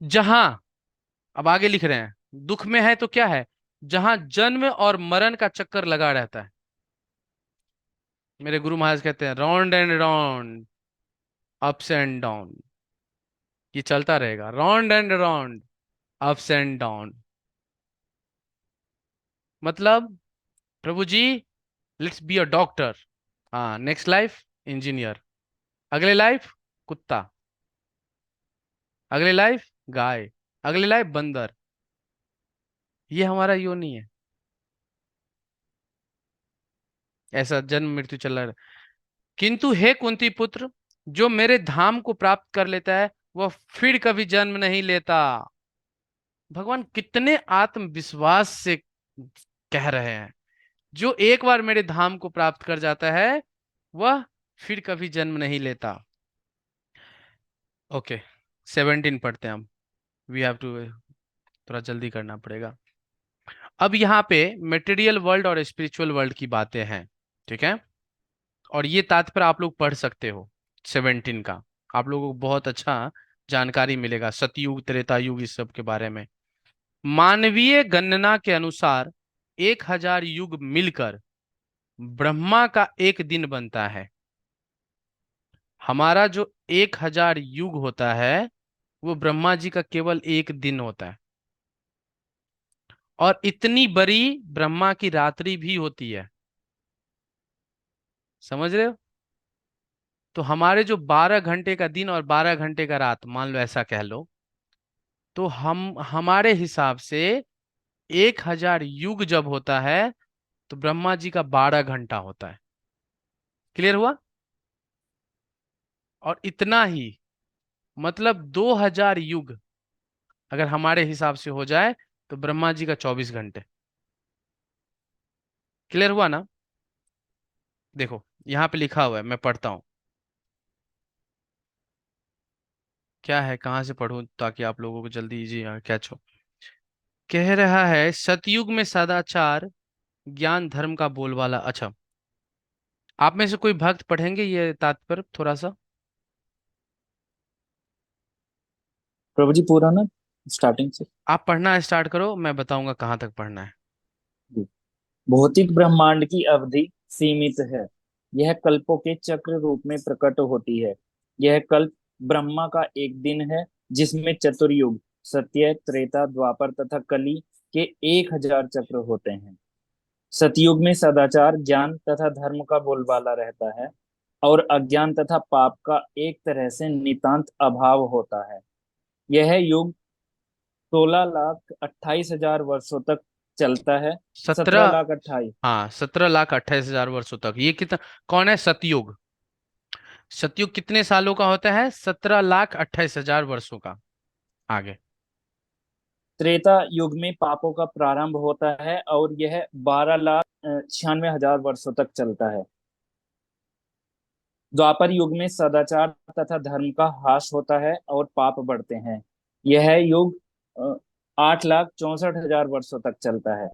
जहां, अब आगे लिख रहे हैं, दुख में है तो क्या है? जहां जन्म और मरण का चक्कर लगा रहता है। मेरे गुरु महाराज कहते हैं round and round, ups and down, ये चलता रहेगा, round and round, ups and down. मतलब प्रभु जी लेट्स बी अ डॉक्टर। हाँ, नेक्स्ट लाइफ इंजीनियर, अगले लाइफ कुत्ता, अगले लाइफ गाय, अगले लाइफ बंदर। ये हमारा योनि है, ऐसा जन्म मृत्यु चल रहा है। किंतु हे कुंती पुत्र, जो मेरे धाम को प्राप्त कर लेता है वह फिर कभी जन्म नहीं लेता। भगवान कितने आत्मविश्वास से कह रहे हैं, जो एक बार मेरे धाम को प्राप्त कर जाता है वह फिर कभी जन्म नहीं लेता। ओके, 17 पढ़ते हैं हम। वी हैव टू, थोड़ा जल्दी करना पड़ेगा। अब यहाँ पे मटेरियल वर्ल्ड और स्पिरिचुअल वर्ल्ड की बातें हैं, ठीक है। और ये तात्पर्य आप लोग पढ़ सकते हो 17 का, आप लोगों को बहुत अच्छा जानकारी मिलेगा सतयुग त्रेता युग इस सब के बारे में। मानवीय गणना के अनुसार 1000 युग मिलकर ब्रह्मा का एक दिन बनता है। हमारा जो 1000 युग होता है वो ब्रह्मा जी का केवल एक दिन होता है। और इतनी बड़ी ब्रह्मा की रात्रि भी होती है, समझ रहे हो। तो हमारे जो 12 घंटे का दिन और 12 घंटे का रात, मान लो ऐसा कह लो, तो हम हमारे हिसाब से 1000 युग जब होता है तो ब्रह्मा जी का 12 घंटा होता है। क्लियर हुआ। और इतना ही, मतलब 2000 युग अगर हमारे हिसाब से हो जाए तो ब्रह्मा जी का 24 घंटे। क्लियर हुआ ना। देखो यहाँ पे लिखा हुआ है, मैं पढ़ता हूँ क्या है, कहाँ से पढ़ूं ताकि आप लोगों को जल्दी इजी कैच हो। कह रहा है सतयुग में सदाचार ज्ञान धर्म का बोलबाला। अच्छा, आप में से कोई भक्त पढ़ेंगे ये तात्पर्य थोड़ा सा। प्रभु जी पूरा ना, स्टार्टिंग से। आप पढ़ना स्टार्ट करो, मैं बताऊंगा कहाँ तक पढ़ना है। भौतिक ब्रह्मांड की अवधि सीमित है। यह कल्पों के चक्र रूप में प्रकट होती है। यह कल्प ब्रह्मा का एक दिन है, जिसमें चतुर्युग सत्य त्रेता द्वापर तथा कली के 1000 चक्र होते हैं। सतयुग में सदाचार ज्ञान तथा धर्म का बोलबाला रहता है, और अज्ञान तथा पाप का एक तरह से नितांत अभाव होता है। यह युग 16,28,000 वर्षों तक चलता है। सत्रह 17, लाख अट्ठाईस हाँ 17,28,000 वर्षों तक। ये कितना, कौन है सतयुग। सतयुग कितने सालों का होता है, 17,28,000 वर्षों का। आगे। त्रेता युग में पापों का प्रारंभ होता है, और यह 12,96,000 वर्षों तक चलता है। द्वापर युग में सदाचार तथा धर्म का ह्रास होता है और पाप बढ़ते हैं। यह युग 8,64,000 वर्षों तक चलता है।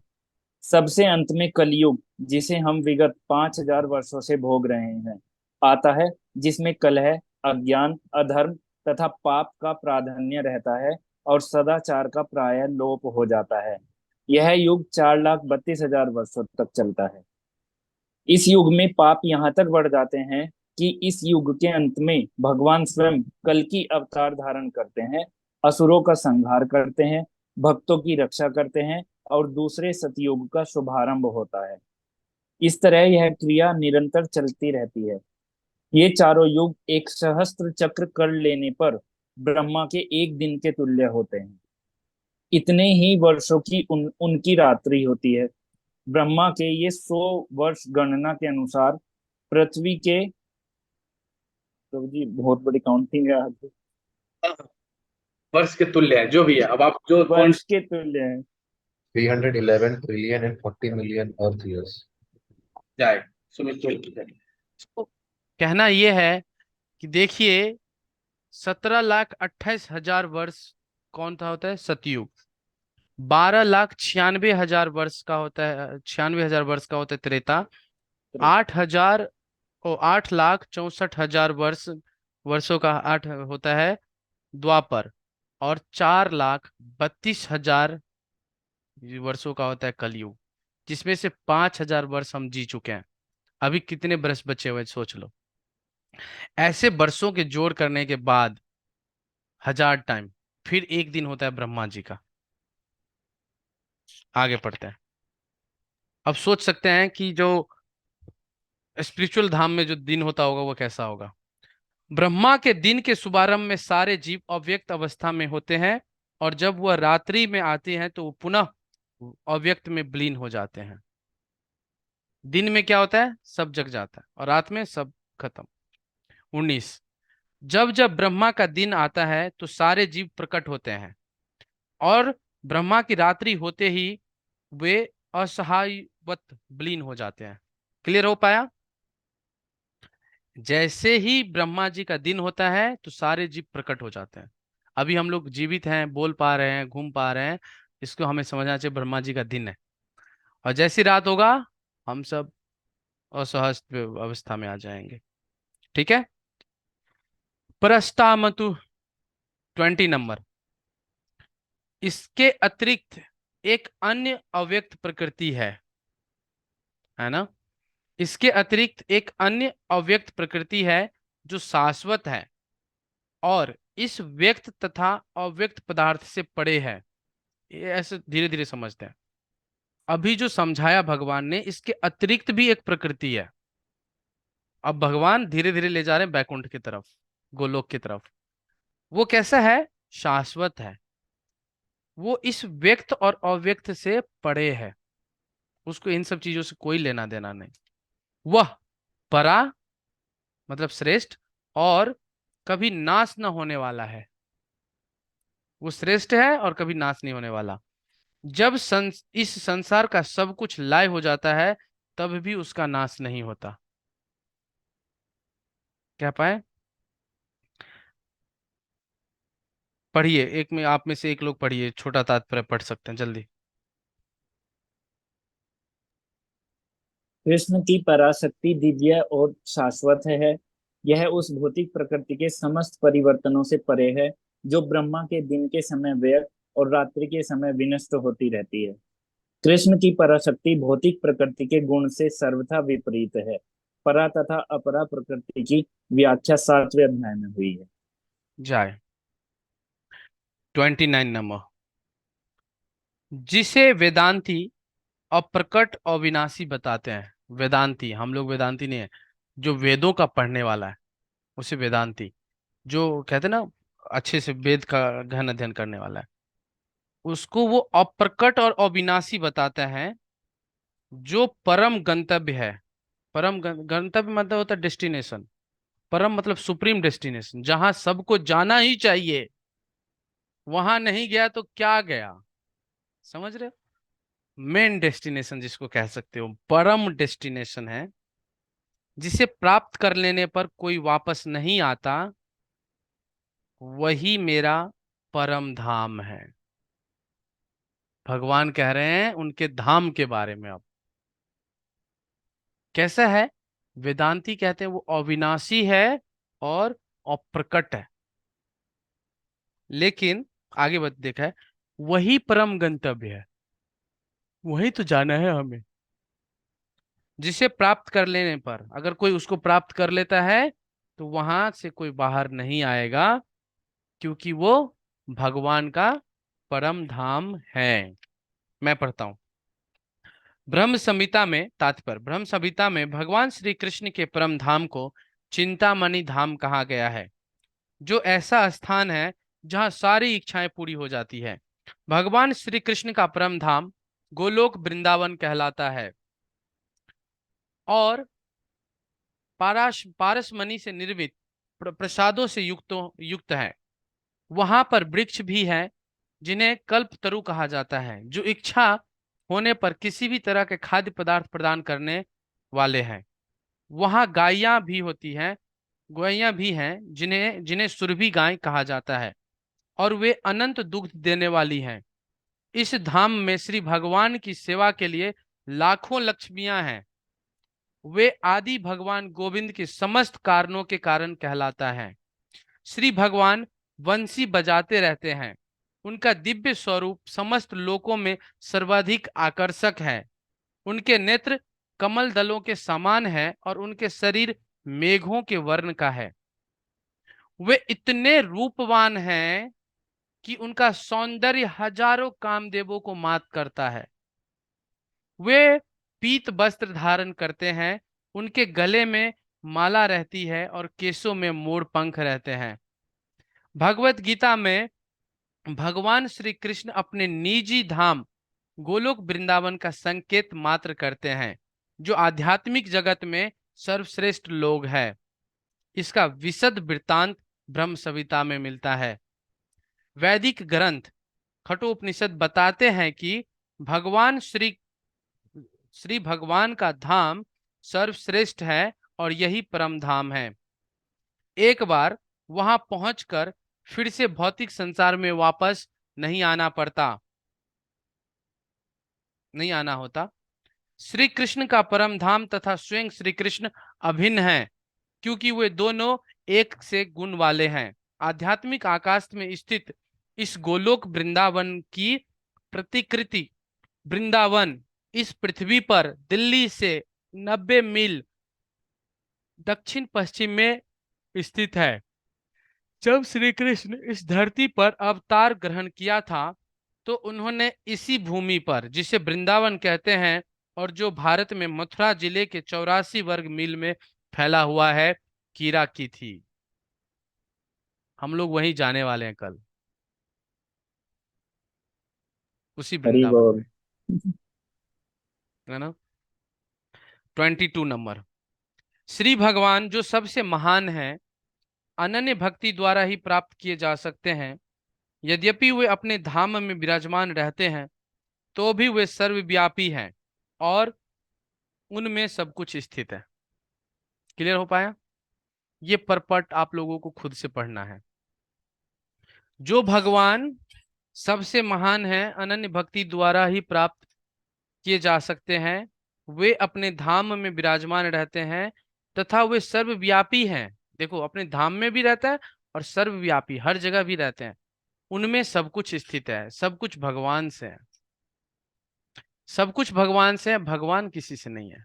सबसे अंत में कलयुग, जिसे हम विगत 5,000 वर्षों से भोग रहे हैं, आता है, जिसमें कलह अज्ञान अधर्म तथा पाप का प्राधान्य रहता है, और सदाचार का प्राय लोप हो जाता है। यह युग 4,32,000 वर्षों तक चलता है। इस युग में पाप यहाँ तक बढ़ जाते हैं कि इस युग के अंत में भगवान स्वयं कल की अवतार धारण करते हैं, असुरों का संहार करते हैं, भक्तों की रक्षा करते हैं, और दूसरे सतयुग का शुभारंभ होता है। इस तरह यह क्रिया निरंतर चलती रहती है। ये चारों युग एक सहस्त्र चक्र कर लेने पर ब्रह्मा के एक दिन के तुल्य होते हैं। इतने ही वर्षों की उनकी रात्रि होती है। ब्रह्मा के ये 100 वर्ष गणना के अनुसार पृथ्वी के, तो जी बहुत बड़ी काउंटिंग है आज। वर्ष के तुल्य है जो भी है, अब आप जो कौन वर्ष के तुल्य है। 311 trillion and 40 million Earth years. जाए सुमित। तो कहना यह है कि देखिए 17,28,000 वर्ष कौन था होता है सतयुग, 12,96,000 वर्ष का होता है, 96,000 वर्ष का होता है त्रेता, 8,000 ओ 8,64,000 वर्षों का 8 होता है द्वापर, और 4,32,000 वर्षों का होता है कलयुग, जिसमें से 5,000 वर्ष हम जी चुके हैं। अभी कितने वर्ष बचे हुए सोच लो। ऐसे वर्षों के जोड़ करने के बाद 1000 टाइम फिर एक दिन होता है ब्रह्मा जी का। आगे पढ़ते हैं। अब सोच सकते हैं कि जो स्पिरिचुअल धाम में जो दिन होता होगा वो कैसा होगा। ब्रह्मा के दिन के शुभारंभ में सारे जीव अव्यक्त अवस्था में होते हैं, और जब वह रात्रि में आते हैं तो वो पुनः अव्यक्त में विलीन हो जाते हैं। दिन में क्या होता है, सब जग जाता है, और रात में सब खत्म। 19, जब जब ब्रह्मा का दिन आता है तो सारे जीव प्रकट होते हैं, और ब्रह्मा की रात्रि होते ही वे असहायवत विलीन हो जाते हैं। क्लियर हो पाया? जैसे ही ब्रह्मा जी का दिन होता है तो सारे जीव प्रकट हो जाते हैं। अभी हम लोग जीवित हैं, बोल पा रहे हैं, घूम पा रहे हैं, इसको हमें समझना चाहिए ब्रह्मा जी का दिन है। और जैसी रात होगा हम सब असहज अवस्था में आ जाएंगे। ठीक है। प्रस्तामतु 20 नंबर। इसके अतिरिक्त एक अन्य अव्यक्त प्रकृति है ना। इसके अतिरिक्त एक अन्य अव्यक्त प्रकृति है जो शाश्वत है और इस व्यक्त तथा अव्यक्त पदार्थ से परे है। ये ऐसे धीरे धीरे समझते हैं। अभी जो समझाया भगवान ने, इसके अतिरिक्त भी एक प्रकृति है। अब भगवान धीरे धीरे ले जा रहे हैं बैकुंठ की तरफ, गोलोक की तरफ। वो कैसा है? शाश्वत है। वो इस व्यक्त और अव्यक्त से परे है, उसको इन सब चीजों से कोई लेना देना नहीं। वह परा मतलब श्रेष्ठ और कभी नाश न होने वाला है। वो श्रेष्ठ है और कभी नाश नहीं होने वाला। जब इस संसार का सब कुछ लय हो जाता है तब भी उसका नाश नहीं होता। क्या पाए? पढ़िए, एक में आप में से एक लोग पढ़िए, छोटा तात्पर्य पढ़ सकते हैं जल्दी। कृष्ण की पराशक्ति दिव्य और शाश्वत है। यह उस भौतिक प्रकृति के समस्त परिवर्तनों से परे है जो ब्रह्मा के दिन के समय व्यक्त और रात्रि के समय विनष्ट होती रहती है। कृष्ण की पराशक्ति भौतिक प्रकृति के गुण से सर्वथा विपरीत है। परा तथा अपरा प्रकृति की व्याख्या 7वें अध्याय में हुई है। जाए 29 नंबर। जिसे वेदांती अप्रकट अविनाशी बताते हैं। वेदांती, हम लोग वेदांती नहीं है, जो वेदों का पढ़ने वाला है उसे वेदांती, जो कहते हैं ना अच्छे से वेद का गहन अध्ययन करने वाला है, उसको वो अप्रकट और अविनाशी बताता है, जो परम गंतव्य है। परम गंतव्य मतलब होता है डेस्टिनेशन। परम मतलब सुप्रीम डेस्टिनेशन, जहां सबको जाना ही चाहिए। वहां नहीं गया तो क्या गया, समझ रहे हो? मेन डेस्टिनेशन जिसको कह सकते हो, परम डेस्टिनेशन है, जिसे प्राप्त कर लेने पर कोई वापस नहीं आता, वही मेरा परम धाम है। भगवान कह रहे हैं उनके धाम के बारे में। अब कैसा है? वेदांती कहते हैं वो अविनाशी है और अप्रकट है, लेकिन आगे बत देखा है वही परम गंतव्य है, वही तो जाना है हमें। जिसे प्राप्त कर लेने पर, अगर कोई उसको प्राप्त कर लेता है तो वहां से कोई बाहर नहीं आएगा, क्योंकि वो भगवान का परम धाम है। मैं पढ़ता हूं। ब्रह्म संहिता में तात्पर्य। ब्रह्म संहिता में भगवान श्री कृष्ण के परम धाम को चिंतामणि धाम कहा गया है, जो ऐसा स्थान है जहां सारी इच्छाएं पूरी हो जाती है। भगवान श्री कृष्ण का परम धाम गोलोक वृंदावन कहलाता है और पारसमणि से निर्मित प्रसादों से युक्त है। वहां पर वृक्ष भी है जिन्हें कल्पतरु कहा जाता है, जो इच्छा होने पर किसी भी तरह के खाद्य पदार्थ प्रदान करने वाले हैं। वहां गायें भी होती हैं, गौएं भी हैं जिन्हें जिन्हें सुरभि गाय कहा जाता है, और वे अनंत दुग्ध देने वाली हैं। इस धाम में श्री भगवान की सेवा के लिए लाखों लक्ष्मियां हैं। वे आदि भगवान गोविंद के समस्त कारणों के कारण कहलाता है। श्री भगवान वंशी बजाते रहते हैं। उनका दिव्य स्वरूप समस्त लोकों में सर्वाधिक आकर्षक है। उनके नेत्र कमल दलों के समान है और उनके शरीर मेघों के वर्ण का है। वे इतने रूपवान हैं कि उनका सौंदर्य हजारों कामदेवों को मात करता है। वे पीत वस्त्र धारण करते हैं, उनके गले में माला रहती है और केसों में मोर पंख रहते हैं। भगवत गीता में भगवान श्री कृष्ण अपने निजी धाम गोलोक वृंदावन का संकेत मात्र करते हैं, जो आध्यात्मिक जगत में सर्वश्रेष्ठ लोग हैं। इसका विशद वृत्तांत ब्रह्म संहिता में मिलता है। वैदिक ग्रंथ कठोपनिषद बताते हैं कि भगवान श्री भगवान का धाम सर्वश्रेष्ठ है और यही परम धाम है। एक बार वहां पहुंचकर फिर से भौतिक संसार में वापस नहीं आना पड़ता, नहीं आना होता। श्री कृष्ण का परम धाम तथा स्वयं श्री कृष्ण अभिन्न है, क्योंकि वे दोनों एक से गुण वाले हैं। आध्यात्मिक आकाश में स्थित इस गोलोक वृंदावन की प्रतिकृति वृंदावन इस पृथ्वी पर दिल्ली से 90 मील दक्षिण पश्चिम में स्थित है। जब श्री कृष्ण इस धरती पर अवतार ग्रहण किया था, तो उन्होंने इसी भूमि पर, जिसे वृंदावन कहते हैं और जो भारत में मथुरा जिले के 84 वर्ग मील में फैला हुआ है, कीरा की थी। हम लोग वहीं जाने वाले हैं कल, उसी हरी वृंदावन बोल। में, है ना। 22 नंबर, श्री भगवान जो सबसे महान है, अनन्य भक्ति द्वारा ही प्राप्त किए जा सकते हैं। यद्यपि वे अपने धाम में विराजमान रहते हैं, तो भी वे सर्वव्यापी हैं और उनमें सब कुछ स्थित है। क्लियर हो पाया? ये परपट आप लोगों को खुद से पढ़ना है। जो भगवान सबसे महान है, अनन्य भक्ति द्वारा ही प्राप्त किए जा सकते हैं, वे अपने धाम में विराजमान रहते हैं तथा वे सर्वव्यापी हैं। देखो, अपने धाम में भी रहता है और सर्वव्यापी, हर जगह भी रहते हैं। उनमें सब कुछ स्थित है, सब कुछ भगवान से है, सब कुछ भगवान से है, भगवान किसी से नहीं है,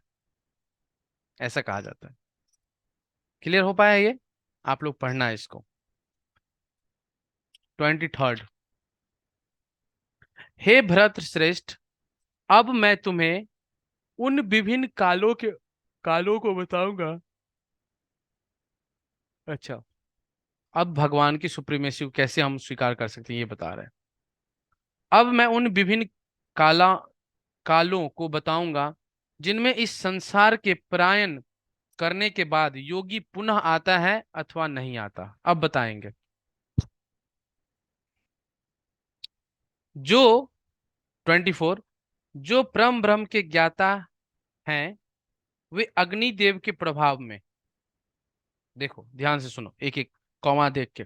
ऐसा कहा जाता है। क्लियर हो पाया? ये आप लोग पढ़ना है इसको। 23, हे भरत श्रेष्ठ, अब मैं तुम्हें उन विभिन्न कालों को बताऊंगा। अच्छा, अब भगवान की सुप्रीमेसी को कैसे हम स्वीकार कर सकते हैं, ये बता रहे हैं। अब मैं उन विभिन्न काला कालों को बताऊंगा जिनमें इस संसार के पलायन करने के बाद योगी पुनः आता है अथवा नहीं आता। अब बताएंगे। जो 24, जो परम ब्रह्म के ज्ञाता हैं, वे अग्निदेव के प्रभाव में, देखो ध्यान से सुनो, एक एक कौमा देख के।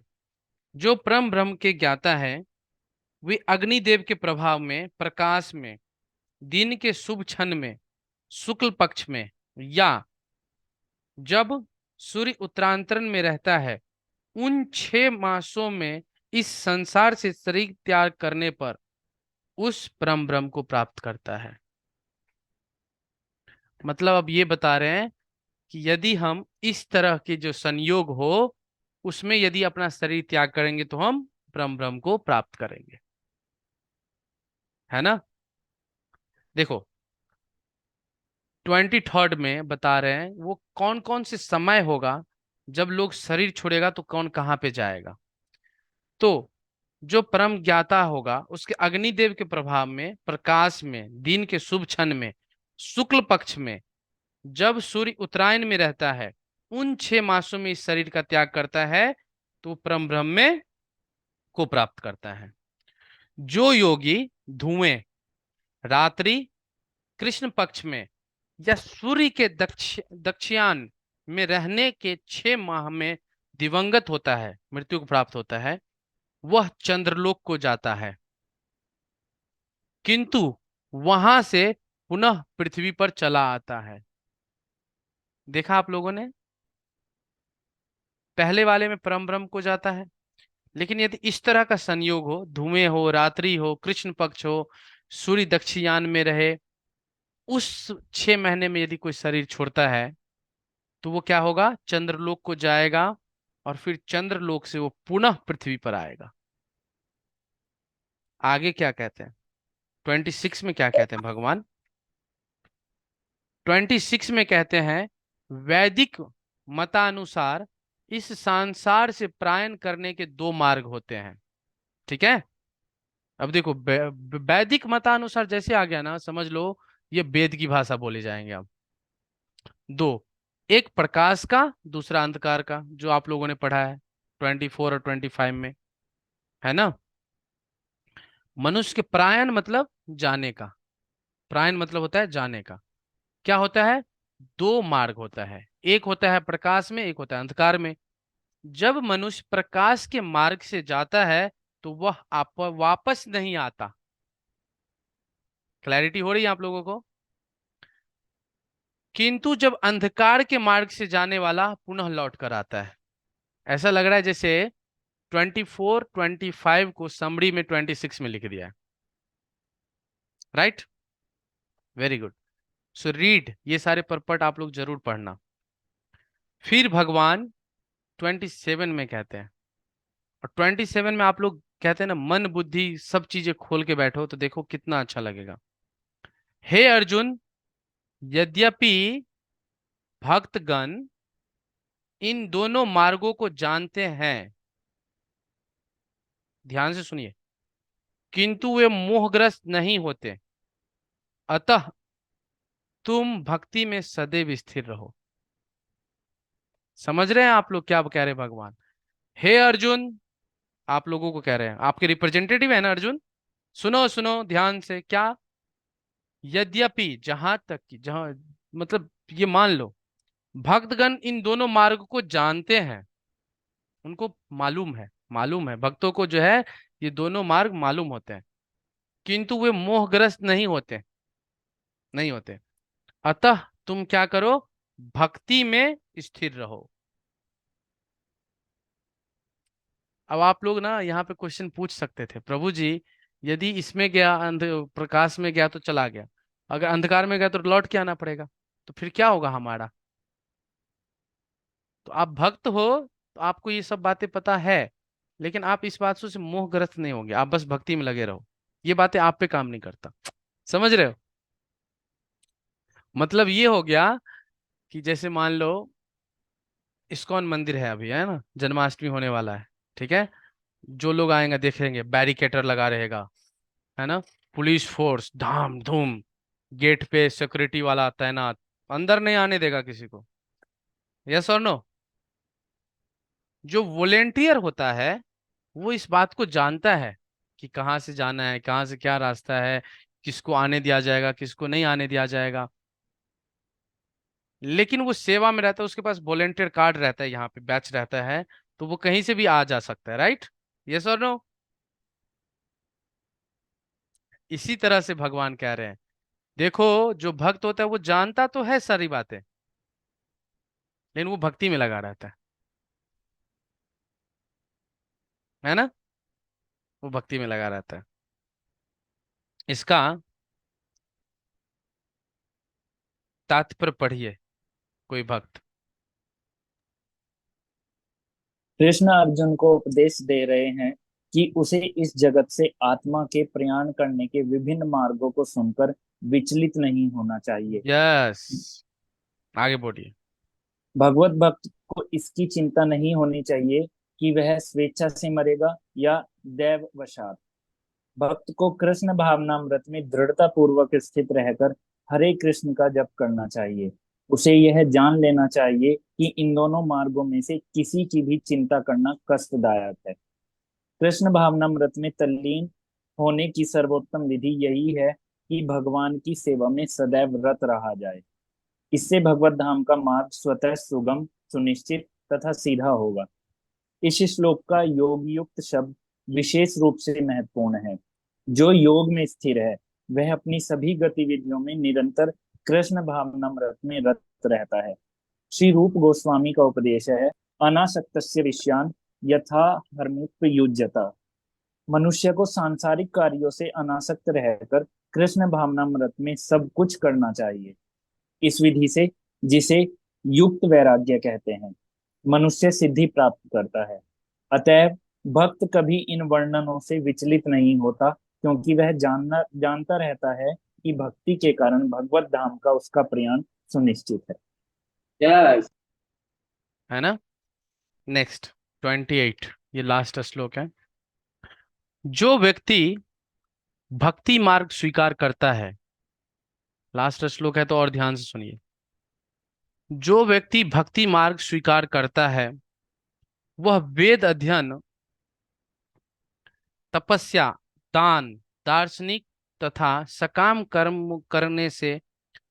जो परम ब्रह्म के ज्ञाता है, वे अग्निदेव के प्रभाव में, प्रकाश में, दिन के शुभ क्षण में, शुक्ल पक्ष में, या जब सूर्य उत्तरायण में रहता है, उन 6 मासों में इस संसार से शरीर त्याग करने पर उस परम ब्रह्म को प्राप्त करता है। मतलब अब ये बता रहे हैं कि यदि हम इस तरह के जो संयोग हो, उसमें यदि अपना शरीर त्याग करेंगे तो हम परम ब्रह्म को प्राप्त करेंगे, है ना। देखो 23 में बता रहे हैं वो कौन कौन से समय होगा जब लोग शरीर छोड़ेगा तो कौन कहाँ पे जाएगा। तो जो परम ज्ञाता होगा, उसके अग्निदेव के प्रभाव में, प्रकाश में, दिन के शुभ क्षण में, शुक्ल पक्ष में, जब सूर्य उत्तरायण में रहता है, उन 6 मासों में इस शरीर का त्याग करता है तो परम ब्रह्म में को प्राप्त करता है। जो योगी धुएं, रात्रि, कृष्ण पक्ष में या सूर्य के दक्षिणायन में रहने के 6 माह में दिवंगत होता है, मृत्यु को प्राप्त होता है, वह चंद्रलोक को जाता है, किंतु वहां से पुनः पृथ्वी पर चला आता है। देखा आप लोगों ने, पहले वाले में परम ब्रह्म को जाता है, लेकिन यदि इस तरह का संयोग हो, धुएं हो, रात्रि हो, कृष्ण पक्ष हो, सूर्य दक्षिणायन में रहे, उस 6 महीने में यदि कोई शरीर छोड़ता है तो वो क्या होगा, चंद्रलोक को जाएगा और फिर चंद्रलोक से वो पुनः पृथ्वी पर आएगा। आगे क्या कहते हैं 26 में, क्या कहते हैं भगवान, 26 में कहते हैं, वैदिक मतानुसार इस संसार से पलायन करने के दो मार्ग होते हैं। ठीक है, अब देखो वैदिक मतानुसार जैसे आ गया ना, समझ लो ये वेद की भाषा बोले जाएंगे अब। दो, एक प्रकाश का, दूसरा अंधकार का, जो आप लोगों ने पढ़ा है 24 और 25 में, है ना। मनुष्य के प्रायण मतलब जाने का, प्रायण मतलब होता है जाने का। क्या होता है, दो मार्ग होता है, एक होता है प्रकाश में, एक होता है अंधकार में। जब मनुष्य प्रकाश के मार्ग से जाता है तो वह आप वापस नहीं आता। क्लैरिटी हो रही है आप लोगों को। किंतु जब अंधकार के मार्ग से जाने वाला पुनः लौट कर आता है। ऐसा लग रहा है जैसे 24 25 को समरी में 26 में लिख दिया है। Right, very good. So read, ये सारे परपट आप लोग जरूर पढ़ना। फिर भगवान 27 में कहते हैं, और 27 में आप लोग कहते हैं ना, मन बुद्धि सब चीजें खोल के बैठो तो देखो कितना अच्छा लगेगा। हे अर्जुन, यद्यपि भक्तगण इन दोनों मार्गों को जानते हैं, ध्यान से सुनिए, किंतु वे मोहग्रस्त नहीं होते, अतः तुम भक्ति में सदैव स्थिर रहो। समझ रहे हैं आप लोग क्या कह रहे हैं भगवान? हे अर्जुन, आप लोगों को कह रहे हैं, आपके रिप्रेजेंटेटिव है ना अर्जुन। सुनो सुनो ध्यान से, क्या, यद्यपि, जहां तक कि, जहां मतलब ये मान लो भक्तगण इन दोनों मार्ग को जानते हैं, उनको मालूम है भक्तों को जो है ये दोनों मार्ग मालूम होते हैं, किंतु वे मोहग्रस्त नहीं होते। अतः तुम क्या करो, भक्ति में स्थिर रहो। अब आप लोग ना यहाँ पे क्वेश्चन पूछ सकते थे, प्रभु जी यदि इसमें गया प्रकाश में गया तो चला गया, अगर अंधकार में गया तो लौट के आना पड़ेगा, तो फिर क्या होगा हमारा? तो आप भक्त हो तो आपको ये सब बातें पता है, लेकिन आप इस बात से मोहग्रस्त नहीं होंगे, आप बस भक्ति में लगे रहो। ये बातें आप पे काम नहीं करता। समझ रहे हो? मतलब ये हो गया कि जैसे मान लो इस्कॉन मंदिर है अभी, है ना, जन्माष्टमी होने वाला है। ठीक है, जो लोग आएंगे देखेंगे बैरिकेटर लगा रहेगा, है ना, पुलिस फोर्स धाम धूम, गेट पे सिक्योरिटी वाला तैनात, अंदर नहीं आने देगा किसी को। यस और नो? जो वॉलेंटियर होता है वो इस बात को जानता है कि कहाँ से जाना है, कहाँ से क्या रास्ता है, किसको आने दिया जाएगा, किसको नहीं आने दिया जाएगा। लेकिन वो सेवा में रहता है, उसके पास वॉलेंटियर कार्ड रहता है, यहाँ पे बैच रहता है, तो वो कहीं से भी आ जा सकता है। राइट, यस और नो? इसी तरह से भगवान कह रहे हैं, देखो जो भक्त होता है वो जानता तो है सारी बातें, लेकिन वो भक्ति में लगा रहता है ना, वो भक्ति में लगा रहता है। इसका तात्पर्य पढ़िए कोई भक्त। कृष्ण अर्जुन को उपदेश दे रहे हैं कि उसे इस जगत से आत्मा के प्रयाण करने के विभिन्न मार्गों को सुनकर विचलित नहीं होना चाहिए। यस, आगे बढ़िए। भगवत भक्त को इसकी चिंता नहीं होनी चाहिए कि वह स्वेच्छा से मरेगा या दैववशात। भक्त को कृष्ण भावनामृत में दृढ़ता पूर्वक स्थित रहकर हरे कृष्ण का जप करना चाहिए। उसे यह जान लेना चाहिए कि इन दोनों मार्गों में से किसी की भी चिंता करना कष्टदायक है। कृष्ण भावनामृत में तल्लीन होने की सर्वोत्तम विधि यही है कि भगवान की सेवा में सदैव रत रहा जाए। इससे भगवत धाम का मार्ग स्वतः सुगम, सुनिश्चित तथा सीधा होगा। इस श्लोक का योग युक्त शब्द विशेष रूप से महत्वपूर्ण है। जो योग में स्थिर है वह अपनी सभी गतिविधियों में निरंतर कृष्ण भावनामृत में रत रहता है। श्री रूप गोस्वामी का उपदेश है, अनासक्तस्य विषयान यथा हर्मुपयुज्यता। मनुष्य को सांसारिक कार्यों से अनासक्त रहकर कृष्ण भावनामृत में सब कुछ करना चाहिए। इस विधि से, जिसे युक्त वैराग्य कहते हैं, मनुष्य सिद्धि प्राप्त करता है। अतएव भक्त कभी इन वर्णनों से विचलित नहीं होता, क्योंकि वह जानता रहता है कि भक्ति के कारण भगवत धाम का उसका प्रयाण सुनिश्चित है। है ना। नेक्स्ट 28, ये लास्ट श्लोक है। जो व्यक्ति भक्ति मार्ग स्वीकार करता है, लास्ट श्लोक है तो और ध्यान से सुनिए। जो व्यक्ति भक्ति मार्ग स्वीकार करता है वह वेद अध्ययन, तपस्या, दान, दार्शनिक तथा सकाम कर्म करने से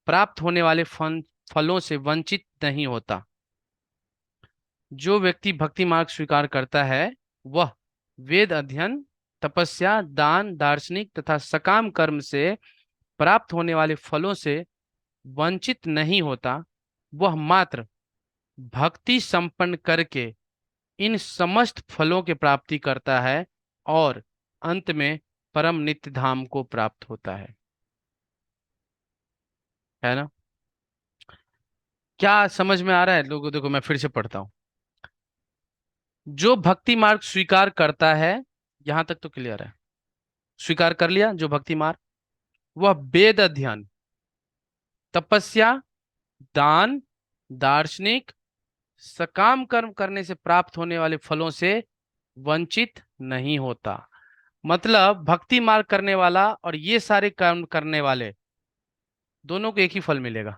प्राप्त होने वाले फलों से वंचित नहीं होता। जो व्यक्ति भक्ति मार्ग स्वीकार करता है वह वेद अध्ययन, तपस्या, दान, दार्शनिक तथा सकाम कर्म से प्राप्त होने वाले फलों से वंचित नहीं होता। वह मात्र भक्ति संपन्न करके इन समस्त फलों की प्राप्ति करता है और अंत में परम नित्य धाम को प्राप्त होता है ना। क्या समझ में आ रहा है लोगों? देखो मैं फिर से पढ़ता हूं। जो भक्ति मार्ग स्वीकार करता है, यहां तक तो क्लियर है, स्वीकार कर लिया जो भक्ति मार्ग, वह वेद अध्ययन, तपस्या, दान, दार्शनिक, सकाम कर्म करने से प्राप्त होने वाले फलों से वंचित नहीं होता। मतलब भक्ति मार्ग करने वाला और ये सारे कर्म करने वाले दोनों को एक ही फल मिलेगा।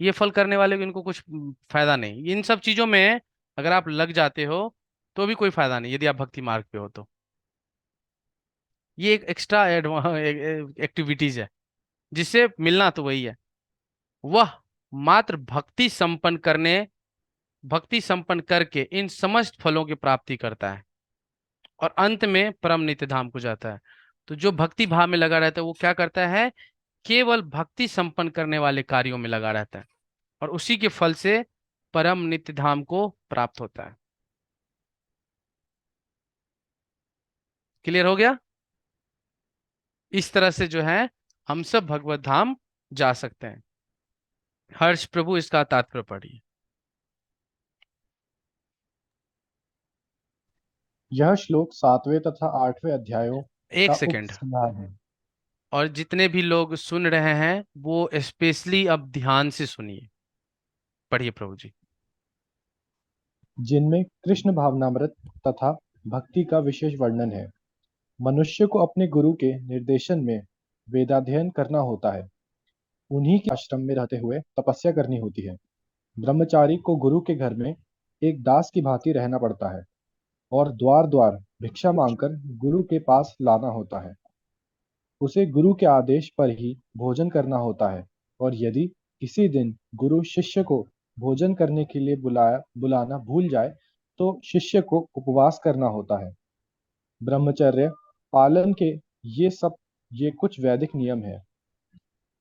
ये फल करने वाले को इनको कुछ फायदा नहीं। इन सब चीजों में अगर आप लग जाते हो तो भी कोई फायदा नहीं, यदि आप भक्ति मार्ग पे हो तो। ये एक एक्स्ट्रा एक्टिविटीज है जिससे मिलना तो वही है। वह मात्र भक्ति संपन्न करके इन समस्त फलों की प्राप्ति करता है और अंत में परम नित्य धाम को जाता है। तो जो भक्ति भाव में लगा रहता है वो क्या करता है? केवल भक्ति संपन्न करने वाले कार्यों में लगा रहता है और उसी के फल से परम नित्य धाम को प्राप्त होता है। क्लियर हो गया? इस तरह से जो है हम सब भगवत धाम जा सकते हैं। हर्ष प्रभु इसका तात्पर्य पढ़िए। यह श्लोक 7वें तथा 8वें अध्यायों एक का सेकेंड, उपसंहार है। और जितने भी लोग सुन रहे हैं वो स्पेशली अब ध्यान से सुनिए। पढ़िए प्रभु जी। जिनमें कृष्ण भावनामृत तथा भक्ति का विशेष वर्णन है। मनुष्य को अपने गुरु के निर्देशन में वेदाध्ययन करना होता है। उन्हीं के आश्रम में रहते हुए तपस्या करनी होती है। ब्रह्मचारी को गुरु के घर में एक दास की भांति रहना पड़ता है और द्वार द्वार भिक्षा मांगकर गुरु के पास लाना होता है। उसे गुरु के आदेश पर ही भोजन करना होता है और यदि किसी दिन गुरु शिष्य को भोजन करने के लिए बुलाना भूल जाए तो शिष्य को उपवास करना होता है। ब्रह्मचर्य पालन के ये कुछ वैदिक नियम है।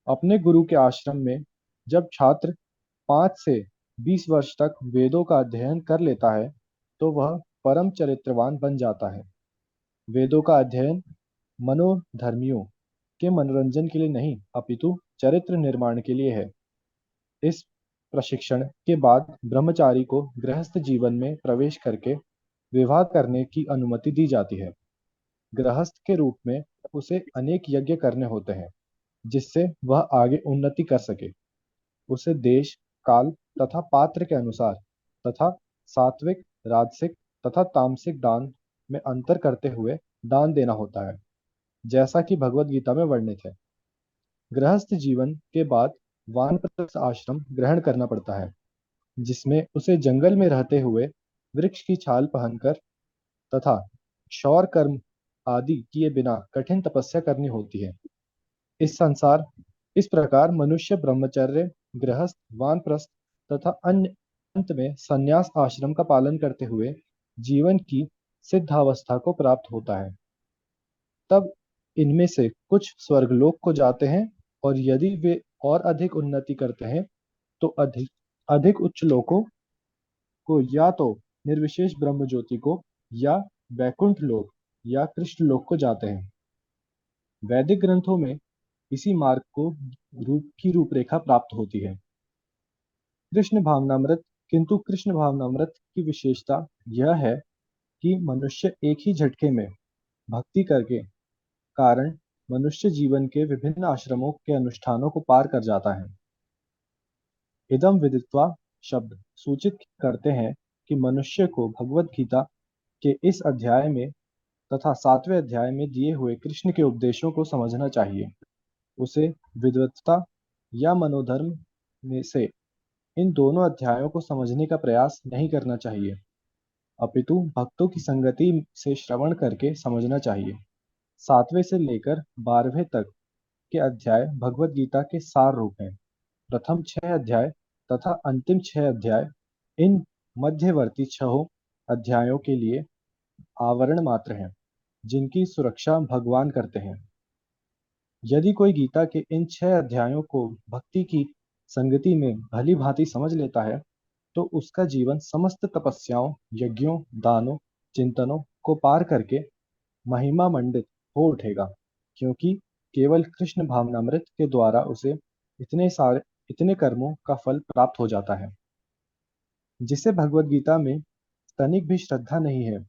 अपने गुरु के आश्रम में जब छात्र 5 से 20 वर्ष तक वेदों का अध्ययन कर लेता है तो वह परम चरित्रवान बन जाता है। वेदों का अध्ययन मनोधर्मियों के मनोरंजन के लिए नहीं अपितु चरित्र निर्माण के लिए है। इस प्रशिक्षण के बाद ब्रह्मचारी को गृहस्थ जीवन में प्रवेश करके विवाह करने की अनुमति दी जाती है। गृहस्थ के रूप में उसे अनेक यज्ञ करने होते हैं जिससे वह आगे उन्नति कर सके। उसे देश, काल तथा पात्र के अनुसार तथा सात्विक, राजसिक तथा तामसिक दान में अंतर करते हुए दान देना होता है, जैसा कि भगवत गीता में वर्णित है। गृहस्थ जीवन के बाद वानप्रस्थ आश्रम ग्रहण करना पड़ता है, जिसमें उसे जंगल में रहते हुए वृक्ष की छाल पहनकर तथा क्षौर कर्म आदि किए बिना कठिन तपस्या करनी होती है। इस प्रकार मनुष्य ब्रह्मचर्य, गृहस्थ, वानप्रस्थ तथा अन्य अंत में संन्यास आश्रम का पालन करते हुए जीवन की सिद्धावस्था को प्राप्त होता है। तब इनमें से कुछ स्वर्गलोक को जाते हैं और यदि वे और अधिक उन्नति करते हैं तो अधिक अधिक उच्च लोकों को या तो निर्विशेष ब्रह्म ज्योति को या वैकुंठ लोक या कृष्ण लोक को जाते हैं। वैदिक ग्रंथों में इसी मार्ग को रूपरेखा प्राप्त होती है। किंतु कृष्ण भावनामृत की विशेषता यह है कि मनुष्य एक ही झटके में भक्ति करके कारण मनुष्य जीवन के विभिन्न आश्रमों के अनुष्ठानों को पार कर जाता है। इदम विदित्वा शब्द सूचित करते हैं कि मनुष्य को भगवत गीता के इस अध्याय में तथा 7वें अध्याय में दिए हुए कृष्ण के उपदेशों को समझना चाहिए। उसे विद्वत्ता या मनोधर्म में से इन दोनों अध्यायों को समझने का प्रयास नहीं करना चाहिए, अपितु भक्तों की संगति से श्रवण करके समझना चाहिए। 7वें से लेकर 12वें तक के अध्याय भगवत गीता के सार रूप हैं। प्रथम 6 अध्याय तथा अंतिम 6 अध्याय इन मध्यवर्ती 6 अध्यायों के लिए आवरण मात्र हैं, जिनकी सुरक्षा भगवान करते हैं। यदि कोई गीता के इन 6 अध्यायों को भक्ति की संगति में भली भांति समझ लेता है, तो उसका जीवन समस्त तपस्याओं, यज्ञों, दानों, चिंतनों को पार करके महिमा मंडित हो उठेगा, क्योंकि केवल कृष्ण भावनामृत के द्वारा उसे इतने कर्मों का फल प्राप्त हो जाता है। जिसे भगवत गीता में तनिक भी श्रद्धा नहीं है,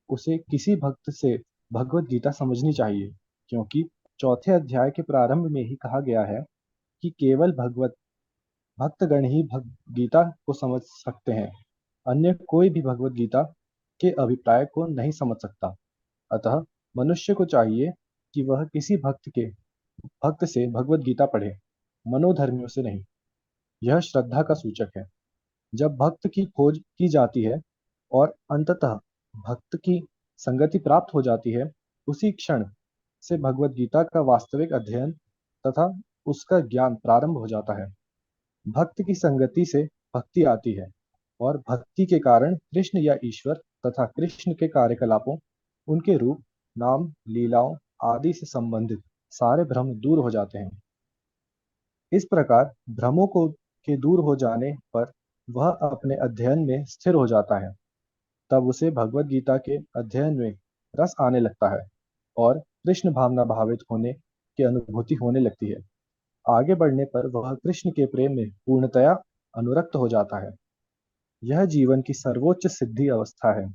उसे किसी भक्त से भगवत गीता समझनी चाहिए, क्योंकि चौथे अध्याय के प्रारंभ में ही कहा गया है कि केवल भक्तगण ही गीता को समझ सकते हैं। अन्य कोई भी भगवत गीता के अभिप्राय को नहीं समझ सकता। अतः मनुष्य को चाहिए कि वह किसी भक्त से भगवत गीता पढ़े, मनोधर्मियों से नहीं। यह श्रद्धा का सूचक है। जब भक्त की खोज की जाती है और अंततः भक्त की संगति प्राप्त हो जाती है, उसी क्षण से भगवत गीता का वास्तविक अध्ययन तथा उसका ज्ञान प्रारंभ हो जाता है। भक्त की संगति से भक्ति आती है और भक्ति के कारण कृष्ण या ईश्वर तथा कृष्ण के कार्यकलापों, उनके रूप, नाम, लीलाओं आदि से संबंधित सारे भ्रम दूर हो जाते हैं। इस प्रकार भ्रमों के दूर हो जाने पर वह अपने अध्ययन में स्थिर हो जाता है। तब उसे भगवत गीता के अध्ययन में रस आने लगता है और कृष्ण भावना भावित होने की अनुभूति होने लगती है। आगे बढ़ने पर वह कृष्ण के प्रेम में पूर्णतया अनुरक्त हो जाता है। यह जीवन की सर्वोच्च सिद्धि अवस्था है,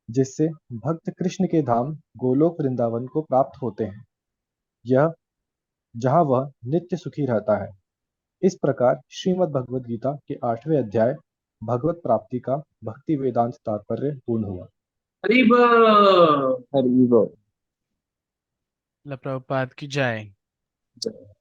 जिससे भक्त कृष्ण के धाम गोलोक वृंदावन को प्राप्त होते हैं, यह जहाँ वह नित्य सुखी रहता है। इस प्रकार श्रीमद् भगवद गीता के 8वें अध्याय भगवत प्राप्ति का भक्ति वेदांत तात्पर्य पूर्ण हुआ। हरि बोल। हरि बोल। प्रभुपाद की जय। जय।